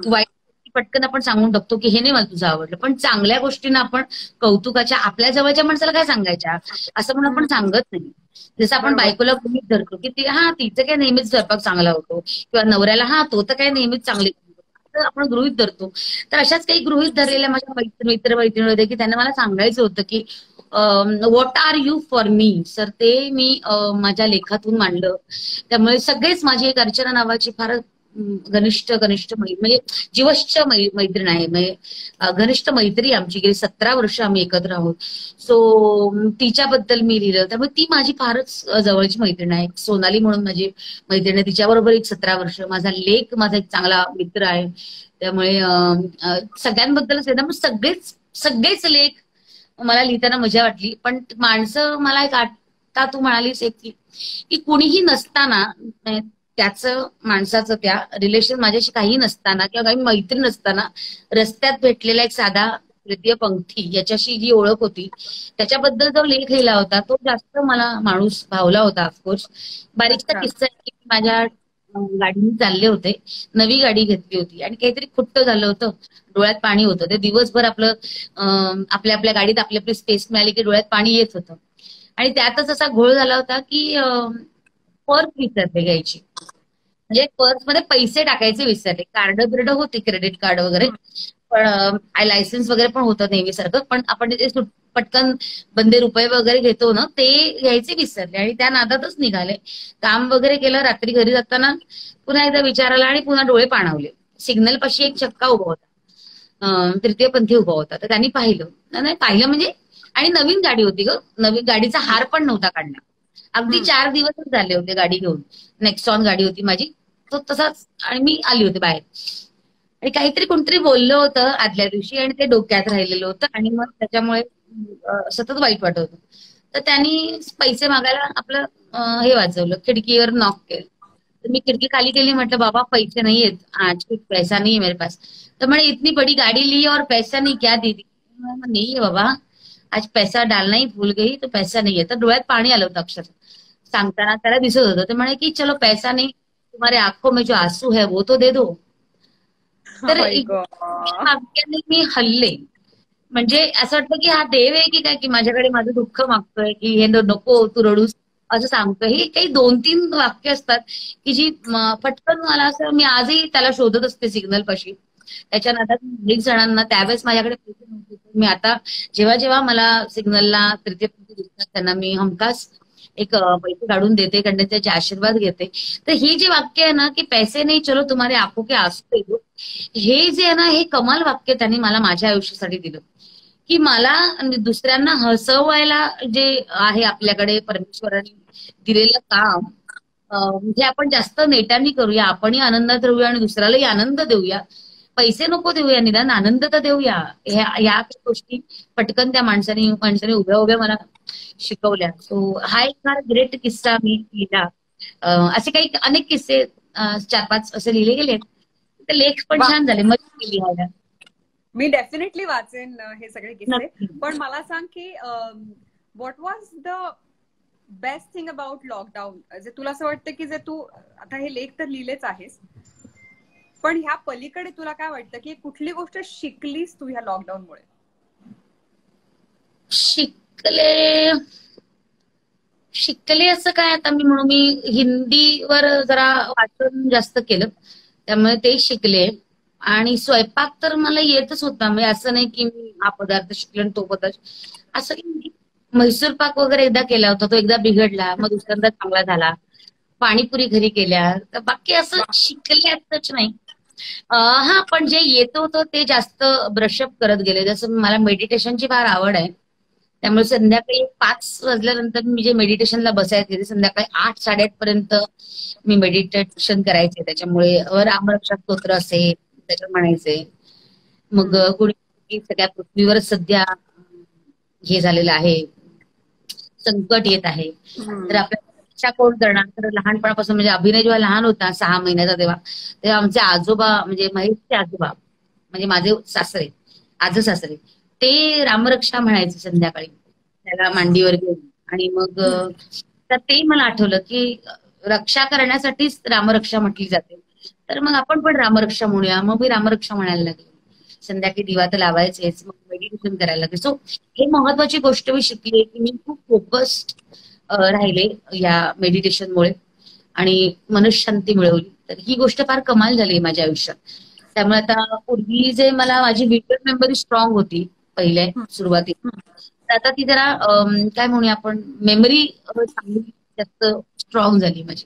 Speaker 2: वाईट पटकन आपण सांगून टाकतो की हे नाही मला तुझं आवडलं. पण चांगल्या गोष्टींना आपण कौतुकाच्या आपल्या जवळच्या माणसाला काय सांगायच्या असं म्हणून आपण सांगत नाही. जसं आपण बायकोला गृहीत धरतो की तिचं काय नेहमीच स्वयंपाक चांगला होतो किंवा नवऱ्याला तो तर काय नेहमीच चांगली आपण गृहीत धरतो. तर अशाच काही गृहीत धरलेल्या माझ्या मित्र मैत्रिणी होते की त्यांना मला सांगायचं होतं की what are you for me. Sir ते मी माझ्या लेखातून मांडलं. त्यामुळे सगळेच माझी एक अर्चना नावाची फार घनिष्ठ म्हणजे जीवश्च मैत्रीण आहे. म्हणजे घनिष्ठ मैत्री आमची गेली 17 वर्ष आम्ही एकत्र आहोत. सो तिच्याबद्दल मी लिहिलं. त्यामुळे ती माझी फारच जवळची मैत्रीण आहे. सोनाली म्हणून माझी मैत्रीण आहे, तिच्याबरोबर एक 17 वर्ष. माझा लेख माझा एक चांगला मित्र आहे. त्यामुळे सगळ्यांबद्दलच आहे. त्यामुळे सगळेच लेख मला लिहिताना मजा वाटली. पण माणसं मला एक आता तू म्हणालीस एक की कुणीही नसताना त्याचं माणसाचं त्या रिलेशन माझ्याशी काही नसताना किंवा काही मैत्री नसताना रस्त्यात भेटलेला एक साधा तृतीय पंक्ती याच्याशी जी ओळख होती त्याच्याबद्दल जो लेख लिहिला होता तो जास्त मला माणूस भावला होता. ऑफकोर्स बारीकचा किस्सा की माझ्या गाडीने चालले होते, नवी गाडी घेतली होती आणि काहीतरी खुट्ट झालं होतं, डोळ्यात पाणी होतं. ते दिवसभर आपल्या गाडीत आपली स्पेस मिळाली की डोळ्यात पाणी येत होतं आणि त्यातच असा घोळ झाला होता की पर्स विसरले घ्यायची. म्हणजे पर्समध्ये पैसे टाकायचे विसरले. कार्ड बिर्ड होते, क्रेडिट कार्ड वगैरे, पण लायसन्स वगैरे पण होतं नेहमीसारखं, पण आपण ते पटकन बंदे रुपये वगैरे घेतो ना, ते घ्यायचे विसरले आणि त्या नादातच निघाले. काम वगैरे केलं, रात्री घरी जाताना पुन्हा एकदा विचार आला आणि पुन्हा डोळे पाणावले. सिग्नल पाशी एक चक्का उभा होता, तृतीयपंथी उभा होता. तर त्यांनी पाहिलं, नाही पाहिलं म्हणजे, आणि नवीन गाडी होती ग, नवीन गाडीचा हार पण नव्हता काढला. अगदी 4 दिवसच झाले होते गाडी घेऊन. नेक्सॉन गाडी होती माझी, तो तसाच, आणि मी आली होती बाहेर. आणि काहीतरी कोणतरी बोललं होतं आदल्या दिवशी आणि ते डोक्यात राहिलेलं होतं, आणि मग त्याच्यामुळे सतत वाईट वाटत होतं. तर त्यांनी पैसे मागायला आपलं हे वाजवलं, खिडकीवर नॉक केलं. तर मी खिडकी खाली केली, म्हटलं बाबा पैसे नहीं है आज, कुछ पैसा नहीं है मेरे पास. तर म्हणे इतनी बड़ी गाड़ी ली और पैसा नहीं, क्या दीदी? नहीं है बाबा, आज पैसा डालना ही भूल गई, तो पैसा नहीं है. तर डोळ्यात पाणी आलं होतं अक्षरशः सांगताना, त्याला दिसत होतं. ते म्हणे की चलो पैसा नहीं, तुम्हारे आंखों में जो आंसू है वो तो दे दो. तर वाक्याने मी हल्ले. म्हणजे असं वाटतं की हा देव आहे की काय, की माझ्याकडे माझं दुःख मागतोय, की हे नको तू रडूस असं सांगतोय. हे काही 2-3 वाक्य असतात की जी पटकन मला असं, मी आजही त्याला शोधत असते सिग्नल पाशी. त्याच्या नादात अनेक जणांना त्यावेळेस माझ्याकडे पैसे नव्हते, मी आता जेव्हा जेव्हा मला सिग्नलला तृतीयपंथी दिसतात त्यांना मी हमखास एक पैसे काढून देते, कारण त्याचे आशीर्वाद घेते. तर हे जे वाक्य आहे ना, की पैसे नाही चलो तुम्हारे आंखों के आंसू दे दो, हे जे आहे ना, हे कमाल वाक्य त्यांनी मला माझ्या आयुष्यासाठी दिलं. की मला दुसऱ्यांना हसवायला जे आहे आपल्याकडे परमेश्वराने दिलेलं काम, म्हणजे आपण जास्त नेटाने करूया, आपणही आनंदात राहूया आणि दुसऱ्यालाही आनंद देऊया. पैसे नको देऊया, निदान आनंद तर देऊया. ह्या गोष्टी पटकन त्या माणसाने उभ्या उभ्या मला शिकवल्या. सो हा एक फार ग्रेट किस्सा मी लिहिला. असे काही अनेक किस्से 4-5 असे लिहिले गेले. ते लेख पण छान झाले, मजा केली लिहायला.
Speaker 1: मी डेफिनेटली वाचेन हे सगळे किस्से. पण मला सांग की what was the best thing about lockdown? जे तुला असं वाटतं की जे तू आता हे लेख तर लिहिलेच आहेस, पण ह्या पलीकडे तुला काय वाटतं की कुठली गोष्ट शिकलीस तू ह्या लॉकडाऊन मुळे?
Speaker 2: शिकले असं काय, आता मी म्हणून मी हिंदीवर जरा वाचन जास्त केलं, त्यामुळे ते शिकले. आणि स्वयंपाक तर मला येतच होता, म्हणजे असं नाही की मी हा पदार्थ शिकले आणि तो पदार्थ असं नाही. म्हैसूर पाक वगैरे एकदा केला होता, तो एकदा बिघडला, मग दुसऱ्यांदा चांगला झाला. पाणीपुरी घरी केल्या. तर बाकी असं शिकल्याच नाही. हा, पण जे येत होतं ते जास्त ब्रशअप करत गेले. जसं मला मेडिटेशनची फार आवड आहे, त्यामुळे संध्याकाळी 5 वाजल्यानंतर मी जे मेडिटेशनला बसायचे ते संध्याकाळी 8-8:30 पर्यंत मी मेडिटेशन करायचे. त्याच्यामुळे रामरक्षा स्तोत्र असे त्याच्यात म्हणायचे. मग कुणी सगळ्या पृथ्वीवर सध्या हे झालेलं आहे, संकट येत आहे, तर आपल्या रक्षा कोण करणार? तर लहानपणापासून, म्हणजे अभिनय जेव्हा लहान होता 6 महिन्याचा तेव्हा आमचे आजोबा, म्हणजे महेशचे आजोबा, म्हणजे माझे सासरे, सासरे, ते रामरक्षा म्हणायचे संध्याकाळी त्याला मांडीवर घेऊन. आणि मग तर ते मला आठवलं की रक्षा करण्यासाठीच रामरक्षा म्हटली जाते, तर मग आपण पण रामरक्षा म्हणूया. मग मी रामरक्षा म्हणायला लागले. संध्याकाळी दिवा तर लावायचेच, मग मेडिटेशन करायला लागले. सो हे महत्वाची गोष्ट मी शिकली की मी खूप फोकस्ड राहिले या मेडिटेशनमुळे आणि मनशांती मिळवली. तर ही गोष्ट फार कमाल झाली माझ्या आयुष्यात. त्यामुळे आता पूर्वी जे मला माझी व्हिज्युअल मेमरी स्ट्रॉंग होती पहिल्या सुरुवातीला, तर आता ती जरा काय म्हणूया आपण, मेमरी चांगली जास्त स्ट्रॉंग झाली माझी.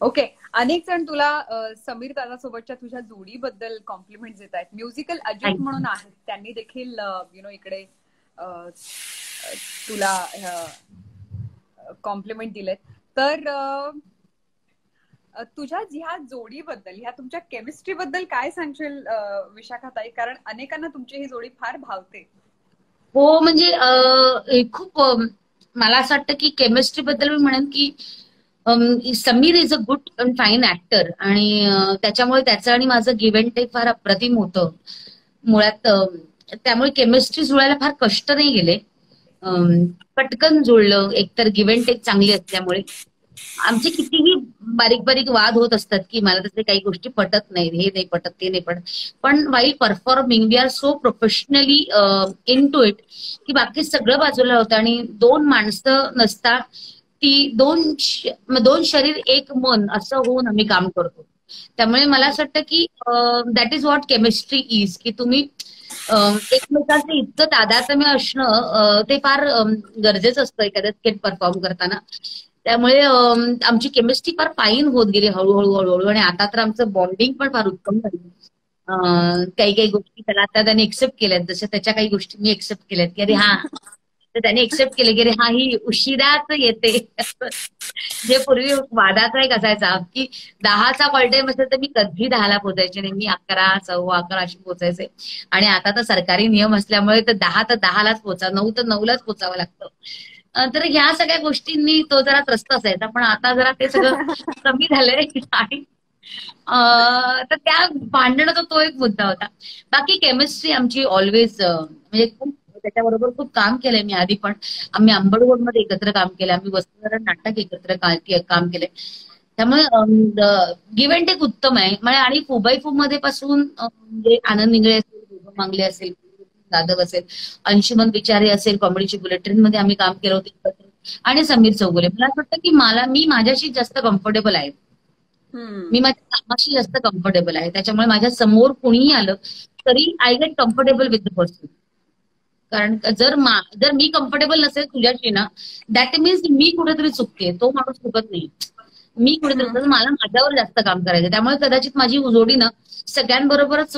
Speaker 1: ओके. अनेक जण तुला समीर दादा सोबतच्या तुझ्या जोडीबद्दल कॉम्प्लिमेंट देत आहेत. म्युझिकल अजित म्हणून आहेत, त्यांनी देखील इकडे तुला कॉम्प्लिमेंट दिलेत. तर तुझ्या ह्या जोडीबद्दल, ह्या तुमच्या केमिस्ट्री बद्दल काय सांगशील विशाखाताई? कारण अनेकांना तुमची ही जोडी फार भावते.
Speaker 2: हो, म्हणजे खूप मला असं वाटतं की केमिस्ट्री बद्दल मी म्हणेन की Sameer is a good and fine actor, आणि त्याच्यामुळे त्याचं आणि माझं गिव्ह अँड टेक फार अप्रतिम होतं मुळात. त्यामुळे केमिस्ट्री जुळायला फार कष्ट नाही गेले, पटकन जुळलं. एकतर गिव्ह अँड टेक चांगली असल्यामुळे आमचे कितीही बारीक बारीक वाद होत असतात की मला त्याचे काही गोष्टी पटत नाही, हे नाही पटत, ते नाही पटत, पण while performing we are so professionally into it की बाकी सगळं बाजूला होतं. आणि 2 माणसं नसता ती दोन शरीर एक मन असं होऊन आम्ही काम करतो. त्यामुळे मला असं वाटतं की that is what chemistry is, की तुम्ही एकमेकांचं इतकं तादात्म्य असणं ते फार गरजेचं असतं एखाद्या स्किट परफॉर्म करताना. त्यामुळे आमची केमिस्ट्री फार फाईन होत गेली हळूहळू हळूहळू, आणि आता तर आमचं बॉन्डिंग पण फार उत्तम झालं. काही काही गोष्टी त्याला आता त्याने एक्सेप्ट केल्यात, जसं त्याच्या काही गोष्टी मी एक्सेप्ट केल्यात की अरे हा, तर त्याने एक्सेप्ट केले की अरे हा ही उशिराच येते. जे पूर्वी वादाचा एक असायचा की 10चा कॉल टाइम असेल तर मी कधी 10ला पोहोचायचे नाही, मी 11, 11:15 अशी पोहोचायचे. आणि आता तर सरकारी नियम असल्यामुळे तर 10 तर 10लाच पोहोचा, 9 तर 9लाच पोहोचावं लागतं. तर ह्या सगळ्या गोष्टींनी तो जरा त्रस्त असायचा, पण आता जरा ते सगळं कमी झालंय. आणि तर त्या भांडणाचा तो एक मुद्दा होता. बाकी केमिस्ट्री आमची ऑलवेज म्हणजे खूप, त्याच्याबरोबर खूप काम केलंय मी आधी पण. आम्ही अंबडगोडमध्ये एकत्र काम केलं, आम्ही वसुंधरा नाटक एकत्र काम केलंय. त्यामुळे गिव्ह अँड टेक उत्तम आहे. म्हणजे आणि फुबाई मध्ये पासून म्हणजे आनंद इंगळे असेल, मांगले असेल, जाधव असेल, अंशुमन विचारे असेल, कॉमेडीची बुलेटिन मध्ये आम्ही काम केलं होतं, आणि समीर चौगुले. मला असं वाटतं की मी माझ्याशी जास्त कम्फर्टेबल आहे, मी माझ्या कामाशी जास्त कम्फर्टेबल आहे. त्याच्यामुळे माझ्या समोर कुणीही आलं तरी I get comfortable with the person. कारण जर मी कम्फर्टेबल नसेल तुझ्याशी ना, दॅट मीन्स मी कुठेतरी चुकते, तो माणूस चुकत नाही. मी कुठेतरी, मला माझ्यावर जास्त काम करायचं. त्यामुळे कदाचित माझी जोडी ना सगळ्यांबरोबरच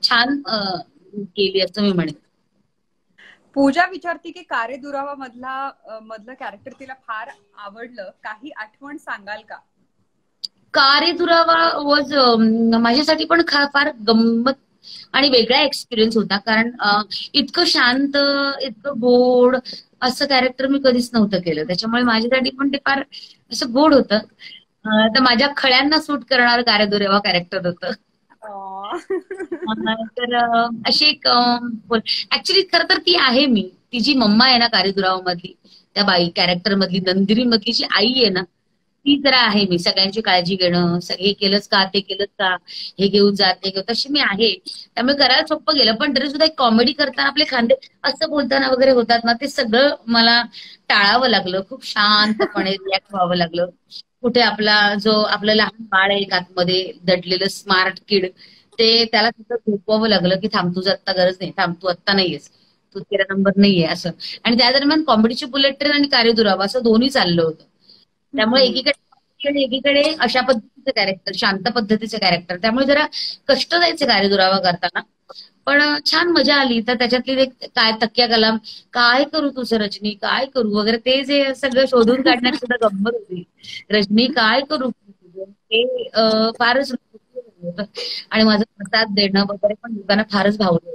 Speaker 2: छान केली असं मी म्हणेन.
Speaker 1: पूजा विचारती की कारे दुरावा मधलं कॅरेक्टर तिला फार आवडलं, काही आठवण सांगाल का?
Speaker 2: कारे दुरावा वॉज माझ्यासाठी पण फार गंमत आणि वेगळा एक्सपिरियन्स होता. कारण इतकं शांत, इतकं गोड असं कॅरेक्टर मी कधीच नव्हतं केलं. त्याच्यामुळे माझ्यासाठी पण ते फार असं गोड होतं. तर माझ्या खळ्यांना सूट करणारं कारे दुरावा कॅरेक्टर होतं. तर अशी एक ऍक्च्युली खरं तर ती आहे मी, ती जी मम्मा आहे ना कारे दुरावा मधली, त्या बाई कॅरेक्टर मधली, नंदिनी मधली जी आई आहे ना, ती जरा आहे मी. सगळ्यांची काळजी घेणं, हे केलंच का, ते केलंच का, हे घेऊन जात, ते घेऊ, तशी मी आहे. त्यामुळे करायला सोपं गेलं. पण तरी सुद्धा एक कॉमेडी करताना आपले खांदे असं बोलताना वगैरे होतात ना, ते सगळं मला टाळावं लागलं. खूप शांतपणे रिॲक्ट व्हावं लागलं. कुठे आपलं लहान बाळ आहे आतमध्ये दडलेलं स्मार्ट किड, त्याला तिथं झोपवावं लागलं की थांब, तुझं आत्ता गरज नाही, थांब, तू आत्ता नाहीयेस, तू 13 नंबर नाहीये असं. आणि त्या दरम्यान कॉमेडीची बुलेट ट्रेन आणि कारे दुरावा असं दोन्ही चाललं होतं. त्यामुळे एकीकडे अशा पद्धतीचं कॅरेक्टर, शांत पद्धतीचं कॅरेक्टर, त्यामुळे जरा कष्ट जायचे कारे दुरावा करताना. पण छान मजा आली. तर त्याच्यातली काय तक्या कलाम, काय करू तुझं रजनी, काय करू वगैरे, ते जे सगळं शोधून काढण्यात सुद्धा गंमत होती. रजनी काय करू ते फारच होतं. आणि माझं प्रसाद देणं वगैरे पण लोकांना फारच भावलं.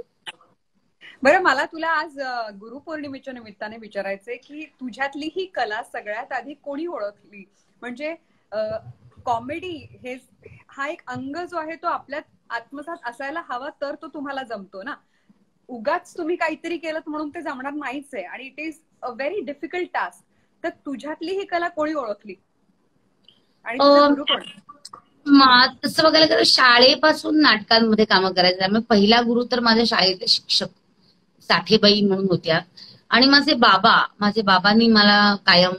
Speaker 1: बरं, मला तुला आज गुरुपौर्णिमेच्या निमित्ताने विचारायचंय की तुझ्यातली ही कला सगळ्यात आधी कोणी ओळखली? म्हणजे कॉमेडी हा एक अंग जो आहे तो आपल्यात आत्मसात असायला हवा, तर तो तुम्हाला जमतो ना. उगाच तुम्ही काहीतरी केलं म्हणून ते जमणार नाहीच आहे, आणि it is a very difficult task. तर तुझ्यातली ही कला कोणी ओळखली आणि तुझे गुरु कोण?
Speaker 2: तसं बघायला गेलं शाळेपासून नाटकांमध्ये कामं करायचं. त्यामुळे पहिला गुरु तर माझ्या शाळेतले शिक्षक साठेबाई म्हणून होत्या. आणि माझे बाबांनी मला कायम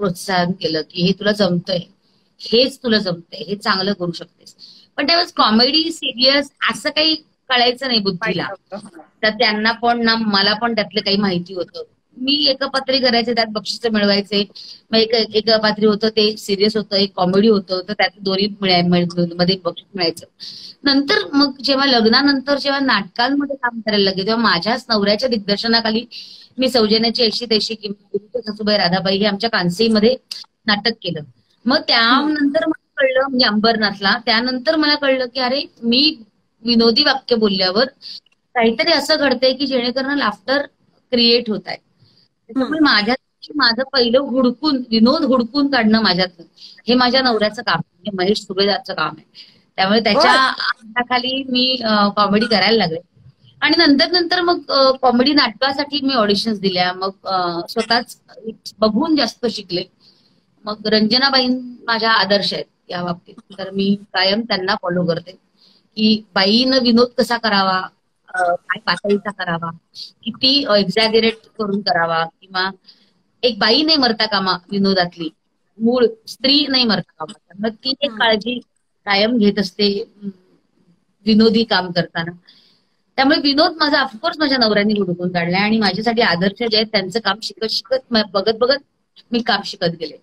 Speaker 2: प्रोत्साहन केलं की हे तुला जमतंय, हेच तुला जमतंय, हे चांगलं करू शकतेस. पण त्यावेळेस कॉमेडी, सिरियस असं काही कळायचं नाही बुद्धीला. तर त्यांना पण ना मला पण त्यातलं काही माहिती होतं. मी एकपात्री करायचे, त्यात बक्षीस मिळवायचे. मग एकपात्री होतं ते सिरियस होतं, एक कॉमेडी होतं, तर त्यात दोन्ही मध्ये बक्षीस मिळायचं. नंतर मग जेव्हा लग्नानंतर जेव्हा नाटकांमध्ये काम करायला लागले, तेव्हा माझ्याच नवऱ्याच्या दिग्दर्शनाखाली मी सौजन्याची 80 देशी किंमत, सासूबाई राधाबाई हे आमच्या कांसईमध्ये नाटक केलं. मग त्यानंतर मला कळलं, म्हणजे अंबरनाथला, त्यानंतर मला कळलं की अरे मी विनोदी वाक्य बोलल्यावर काहीतरी असं घडतंय की जेणेकरून लाफ्टर क्रिएट होत आहे. त्याच्यामुळे माझं पहिलं विनोद हुडकून काढणं माझ्यात, हे माझ्या नवऱ्याचं काम आहे, महेश सुभेदारचं काम आहे. त्यामुळे त्याच्या हाताखाली मी कॉमेडी करायला लागले. आणि नंतर मग कॉमेडी नाटकासाठी मी ऑडिशन्स दिल्या. मग स्वतःच बघून जास्त शिकले. मग रंजनाबाई माझ्या आदर्श आहेत या बाबतीत. तर मी कायम त्यांना फॉलो करते की बाईनं विनोद कसा करावा, काय पातळीचा करावा, किती एक्झॅगरेट करून करावा, किंवा एक बाई नाही मरता कामा विनोदातली, मूळ स्त्री नाही मरता कामा. मग ती एक काळजी कायम घेत असते विनोदी काम करताना. त्यामुळे विनोद माझा ऑफकोर्स माझ्या नवऱ्यांनी हुडकून काढलाय आणि माझ्यासाठी आदर्श जे आहेत त्यांचं काम शिकत शिकत बघत बघत मी काम शिकत गेले.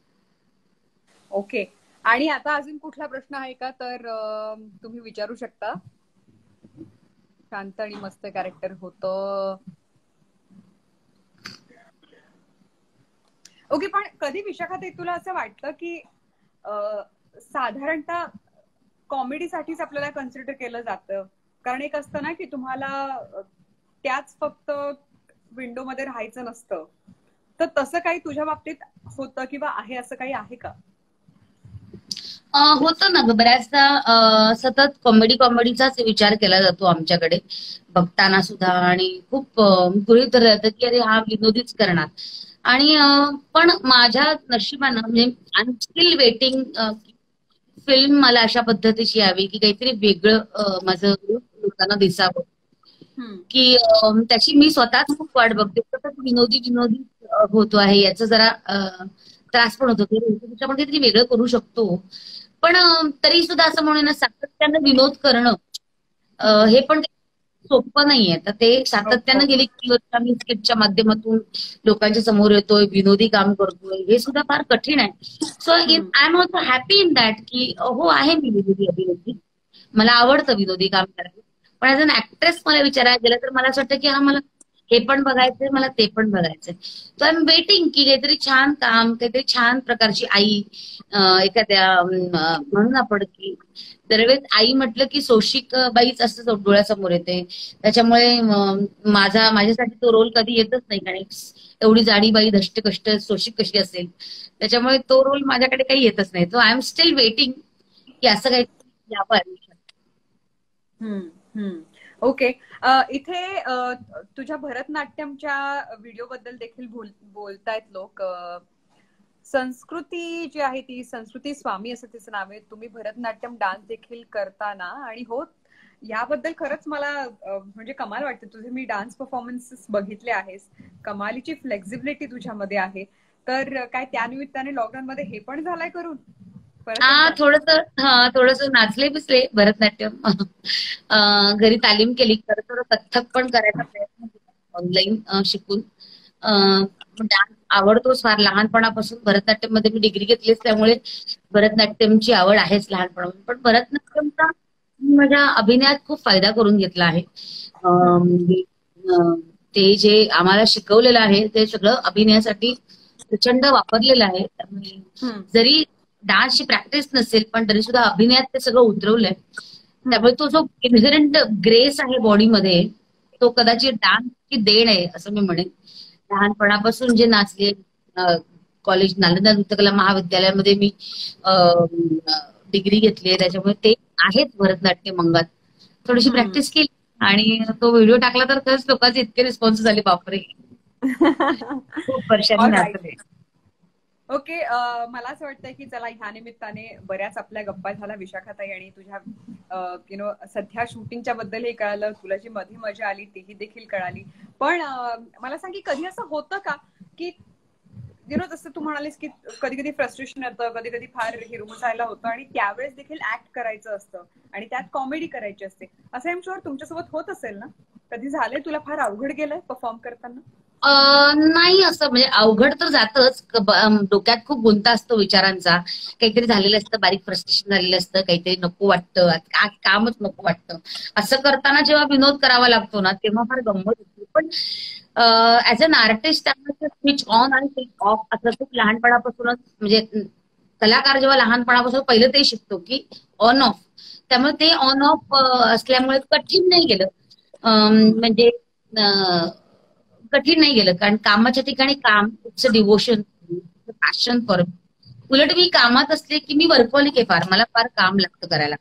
Speaker 1: ओके. आणि आता अजून कुठला प्रश्न आहे का तर तुम्ही विचारू शकता. शांत आणि मस्त कॅरेक्टर होतं. ओके, पण कधी विशाखाताई तुला असं वाटतं की साधारणतः कॉमेडीसाठीच आपल्याला कन्सिडर केलं जातं? कारण एक असतं ना की तुम्हाला त्याच फक्त विंडोमध्ये राहायचं नसतं, तर तसं काही तुझ्या बाबतीत होतं किंवा आहे, असं काही आहे का?
Speaker 2: होतं ना, बऱ्याचदा सतत कॉमेडीचाच विचार केला जातो आमच्याकडे बघताना सुद्धा, आणि खूप गृहीत धरलं जातं की अरे हा विनोदीच करणार. आणि पण माझ्या नशिबानं म्हणजे I am still waiting film मला अशा पद्धतीची यावी की काहीतरी वेगळं माझं लोकांना दिसावं, की त्याची मी स्वतःच खूप वाट बघते. सतत विनोदी विनोदी होतो आहे याचं जरा त्रास पण होतो की त्याच्यामध्ये काहीतरी वेगळं करू शकतो. पण तरी सुद्धा असं म्हणून ना, सातत्यानं विनोद करणं हे पण सोपं नाहीये. तर ते सातत्यानं गेली किती वर्ष आम्ही स्किटच्या माध्यमातून लोकांच्या समोर येतोय, विनोदी काम करतोय, हे सुद्धा फार कठीण आहे. So I am also happy in that की हो आहे मी विनोदी अभिनेत्री, मला आवडतं विनोदी काम करायला. पण ऍज अन ऍक्ट्रेस मला विचारायला गेलं तर मला असं वाटतं की हा मला हे पण बघायचंय, मला ते पण बघायचंय. सो आय एम वेटिंग की काहीतरी छान काम, काहीतरी छान प्रकारची आई, एखाद्या म्हणून आपण की दरवेळेस आई म्हटलं की सोशिक बाईच असं डोळ्यासमोर येते. त्याच्यामुळे माझ्यासाठी तो रोल कधी येतच नाही, कारण एवढी जाडी बाई धष्टकष्ट सोशिक कशी असेल, त्याच्यामुळे तो रोल माझ्याकडे काही येतच नाही. So I am still waiting की असं काही यावं आयुष्यात.
Speaker 1: ओके. इथे तुझ्या भरतनाट्यमच्या व्हिडिओ बद्दल देखील बोलतायत लोक. संस्कृती जी आहे ती, संस्कृती स्वामी असं तिचं नाव आहे, तुम्ही भरतनाट्यम डान्स देखील करताना, आणि हो याबद्दल खरंच मला म्हणजे कमाल वाटते. तुझे मी डान्स परफॉर्मन्सेस बघितले आहेस, कमालीची फ्लेक्झिबिलिटी तुझ्यामध्ये आहे. तर काय त्यानिमित्ताने लॉकडाऊन मध्ये हे पण झालंय करून?
Speaker 2: थोडस नाचले बिचले भरतनाट्यम, घरी तालीम केली, खरं कथ्थक पण करायचा प्रयत्न केला ऑनलाईन शिकून. डान्स आवडतोच फार लहानपणापासून. भरतनाट्यम मध्ये मी डिग्री घेतलीच, त्यामुळे भरतनाट्यमची आवड आहेच लहानपणापासून. पण भरतनाट्यमचा माझ्या अभिनयात खूप फायदा करून घेतला आहे. ते जे आम्हाला शिकवलेलं आहे ते सगळं अभिनयासाठी प्रचंड वापरलेलं आहे. त्यामुळे जरी डान्सची प्रॅक्टिस नसेल पण तरी सुद्धा अभिनयात ते सगळं उतरवलंय. त्यामुळे तो जो इन्हेरंट ग्रेस आहे बॉडीमध्ये, तो कदाचित डान्सची देण आहे असं मी म्हणेन. लहानपणापासून जे नाचले, कॉलेज नालंदा नृत्यकला महाविद्यालयामध्ये मी डिग्री घेतली आहे, त्याच्यामुळे ते आहेच भरतनाट्यम अंगात. थोडीशी प्रॅक्टिस केली आणि तो व्हिडिओ टाकला तर खरंच लोकांचे इतके रिस्पॉन्स झाले, बापरे. खूप वर्षांनी नाचले.
Speaker 1: ओके. मला असं वाटतंय की चला ह्या निमित्ताने बऱ्याच आपल्या गप्पा झाला विशाखाताई, आणि तुझ्या सध्या शूटिंगच्या बद्दलही कळालं, तुला जी मध्ये मजा आली तेही देखील कळाली. पण मला सांग की कधी असं होतं का की जसं तू म्हणालीस की कधी कधी फ्रस्ट्रेशन येतं, कधी कधी फार हिरमुसायला होतं, आणि त्यावेळेस देखील ऍक्ट करायचं असतं आणि त्यात कॉमेडी करायची असते, असं एम शुअर तुमच्यासोबत होत असेल ना? कधी झालंय तुला फार अवघड गेलंय परफॉर्म करताना?
Speaker 2: नाही, असं म्हणजे अवघड तर जातच. डोक्यात खूप गुंता असतो विचारांचा, काहीतरी झालेलं असतं, बारीक फ्रस्ट्रेशन झालेलं असतं, काहीतरी नको वाटतं, कामच नको वाटतं. असं करताना जेव्हा विनोद करावा लागतो ना तेव्हा फार गंमत होती. पण ऍज अन आर्टिस्ट त्यामुळे स्विच ऑन आणि स्विच ऑफ असं खूप लहानपणापासूनच, म्हणजे कलाकार जेव्हा लहानपणापासून पहिलं ते शिकतो की ऑन ऑफ, त्यामुळे ते ऑन ऑफ असल्यामुळे कठीण नाही गेलं. म्हणजे कठीण नाही गेलं, कारण कामाच्या ठिकाणी काम, it's a devotion, passion for. उलट मी कामात असले की मी वर्कहॉलिक आहे फार, मला फार काम लागतं करायला.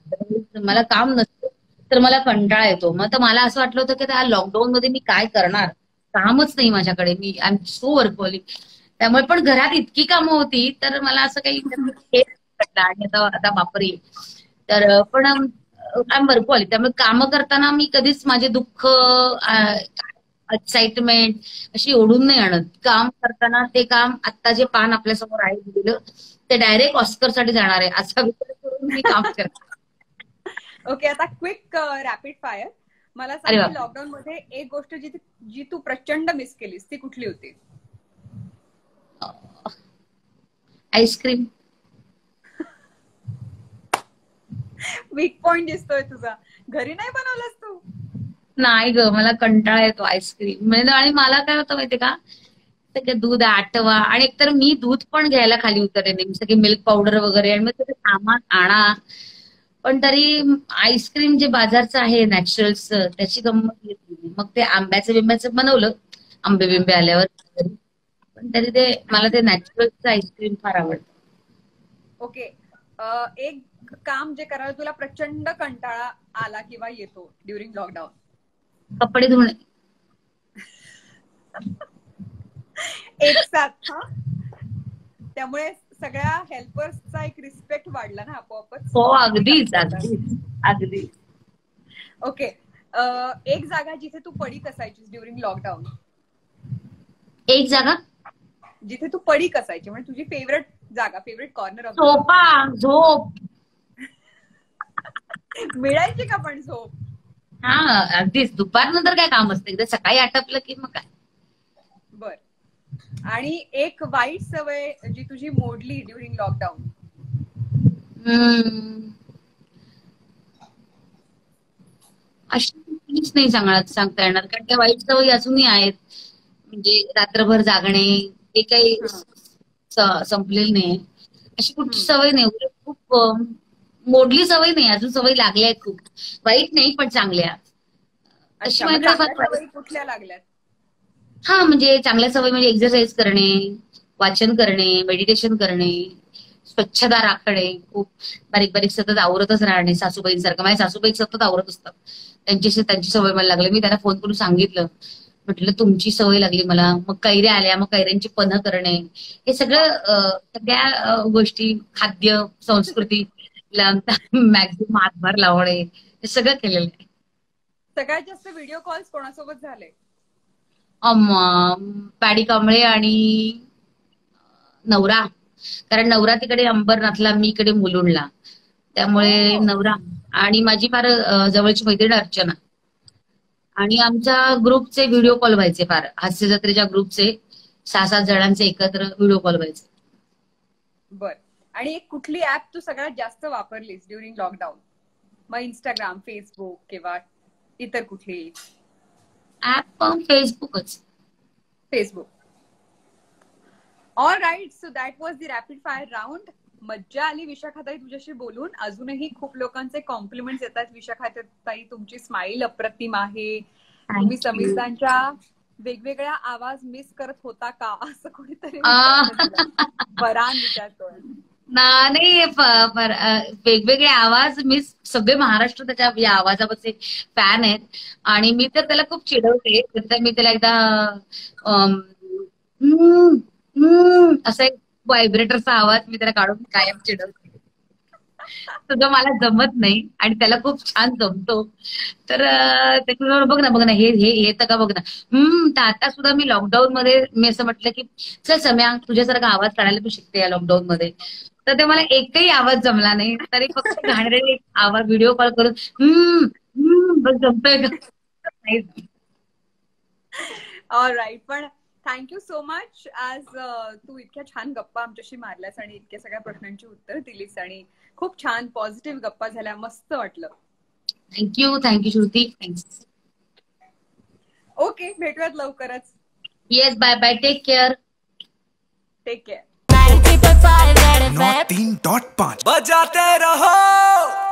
Speaker 2: मला काम नसतं तर मला कंटाळा येतो. मग तर मला असं वाटलं होतं की त्या लॉकडाऊन मध्ये मी काय करणार, कामच नाही माझ्याकडे, मी आय एम सो वर्कहॉलिक. त्यामुळे पण घरात इतकी कामं होती तर मला असं काही आणि आता बापरे. तर पण आय एम वर्कहॉलिक, त्यामुळे कामं करताना मी कधीच माझे दुःख एक्साइटमेंट अशी ओढून नाही आणत. काम करताना ते काम आत्ता जे पान आपल्यासमोर आहे दिलेलं ते डायरेक्ट ऑस्कर साठी जाणार आहे असा विचार करून मी काम करते.
Speaker 1: ओके, आता क्विक रॅपिड फायर. मला
Speaker 2: अरे
Speaker 1: सांग की
Speaker 2: बाप,
Speaker 1: लॉकडाऊन मध्ये एक गोष्ट जी तू प्रचंड मिस केलीस ती कुठली होती?
Speaker 2: आईस्क्रीम.
Speaker 1: वीक पॉइंट दिसतोय तुझा. घरी नाही बनवलंस तू?
Speaker 2: नाही ग, मला कंटाळा येतो आईस्क्रीम म्हणजे. आणि मला काय होतं माहितीये का, सगळं दूध आटवा आणि एकतर मी दूध पण घ्यायला खाली उतरले नाही, सगळे मिल्क पावडर वगैरे आणि मग ते सामान आणा. पण तरी आईस्क्रीम जे बाजारचं आहे नॅचरलचं त्याची गंमत येत नाही. मग ते आंब्याचं बिंब्याचं बनवलं, आंबे बिंबे आल्यावर, पण तरी ते मला ते नॅचरलचं आईस्क्रीम फार आवडतं.
Speaker 1: ओके, एक काम जे करायला तुला प्रचंड कंटाळा आला किंवा येतो ड्युरिंग लॉकडाऊन?
Speaker 2: कपडे धुणे.
Speaker 1: एक साथ. हा, त्यामुळे सगळ्या हेल्पर्सचा एक रिस्पेक्ट वाढला ना आपोआपच.
Speaker 2: हो, अगदीच अगदीच अगदीच.
Speaker 1: ओके, एक जागा जिथे तू पडीक असायचीस ड्युरिंग लॉकडाऊन?
Speaker 2: एक जागा
Speaker 1: जिथे तू पडीक असायची, म्हणजे तुझी फेवरेट जागा, फेवरेट कॉर्नर ऑफ
Speaker 2: सोपा झोप.
Speaker 1: मिळायची का पण झोप?
Speaker 2: हा, अगदीच. दुपारनंतर काय काम असतं, एकदा सकाळी आटपलं की मग काय.
Speaker 1: बर. आणि एक वाईट सवय जी तुझी मोडली ड्युरिंग लॉकडाऊन?
Speaker 2: अशी कुठलीच नाही सांगता येणार, कारण त्या वाईट सवयी अजूनही आहेत. म्हणजे रात्रभर जागणे ते काही संपलेलं नाही. अशी कुठची सवय नाही, उलट खूप मोडली सवय नाही, अजून सवय लागल्या आहेत खूप. वाईट नाही पण चांगल्या. अशी
Speaker 1: अच्छा, मग
Speaker 2: माझ्याकडे
Speaker 1: चांगल्या
Speaker 2: फार.
Speaker 1: सवयी कुठल्या लागल्यात?
Speaker 2: हा, म्हणजे चांगल्या सवय म्हणजे एक्सरसाइज करणे, वाचन करणे, मेडिटेशन करणे, स्वच्छता राखणे, खूप बारीक बारीक सतत आवरतच राहणे सासूबाईंसारखं. माझ्या सासूबाई सतत आवरत असतात, त्यांची सवय मला लागली. मी त्यांना फोन करून सांगितलं, म्हटलं तुमची सवय लागली मला. मग कैऱ्या आल्या, मग कैऱ्यांची पन्ह करणे, हे सगळं सगळ्या गोष्टी, खाद्य संस्कृती मॅक्झिमम हातभार लावणे, हे सगळं केलेलं आहे.
Speaker 1: सगळ्यात जास्त व्हिडिओ कॉल्स कोणासोबत झाले?
Speaker 2: पॅडी कांबळे आणि नवरा. कारण नवरा तिकडे अंबरनाथला, मी इकडे मुलुंडला, त्यामुळे नवरा. आणि माझी फार जवळची मैत्रीण अर्चना. आणि आमच्या ग्रुपचे व्हिडिओ कॉल व्हायचे, फार हास्य जत्रेच्या ग्रुपचे 6-7 जणांचे एकत्र व्हिडिओ कॉल व्हायचे.
Speaker 1: बर. आणि एक कुठली ऍप तू सगळ्यात जास्त वापरलीस ड्युरिंग लॉकडाऊन? मग इंस्टाग्राम, फेसबुक किंवा इतर कुठली
Speaker 2: ऍप? फेसबुकच.
Speaker 1: Facebook. All right, so that was the rapid fire round. मज्जा आली विशाखाताई तुझ्याशी बोलून. अजूनही खूप लोकांचे कॉम्प्लिमेंट्स येतात, विशाखाताई तुमची स्माईल अप्रतिम आहे, तुम्ही समीरदांच्या वेगवेगळ्या आवाज मिस करत होता का, असं कोणीतरी बरान विचारतोय.
Speaker 2: नाही, वेगवेगळे आवाज मिस, सगळे महाराष्ट्र त्याच्या या आवाजावरचे फॅन आहेत. आणि मी तर त्याला खूप चिडवते. तर मी त्याला एकदा असा एक व्हायब्रेटरचा आवाज मी त्याला काढून कायम चिडवते. तुझं मला जमत नाही आणि त्याला खूप छान जमतो. तर त्याच्याबरोबर बघ ना हे तर का बघ ना. तर आता सुद्धा मी लॉकडाऊन मध्ये मी असं म्हटलं की चल सम्या, तुझ्यासारखा आवाज काढायला तू शिकते या लॉकडाऊन मध्ये. तर ते मला एकही आवाज जमला नाही, तरी फक्त घाणेरडे आवाज व्हिडिओ कॉल करून बस जमतोय का.
Speaker 1: ऑलराईट, पण थँक्यू सो मच. आज तू इतक्या छान गप्पा आमच्याशी मारल्यास आणि इतक्या सगळ्या प्रश्नांची उत्तर दिलीस आणि खूप छान पॉझिटिव्ह गप्पा झाल्या, मस्त वाटलं.
Speaker 2: Thank you Shruti, thanks.
Speaker 1: ओके, भेटूयात लवकरच.
Speaker 2: Yes, bye bye, take care.
Speaker 1: Take care.
Speaker 3: 93.5 बजाते रहो.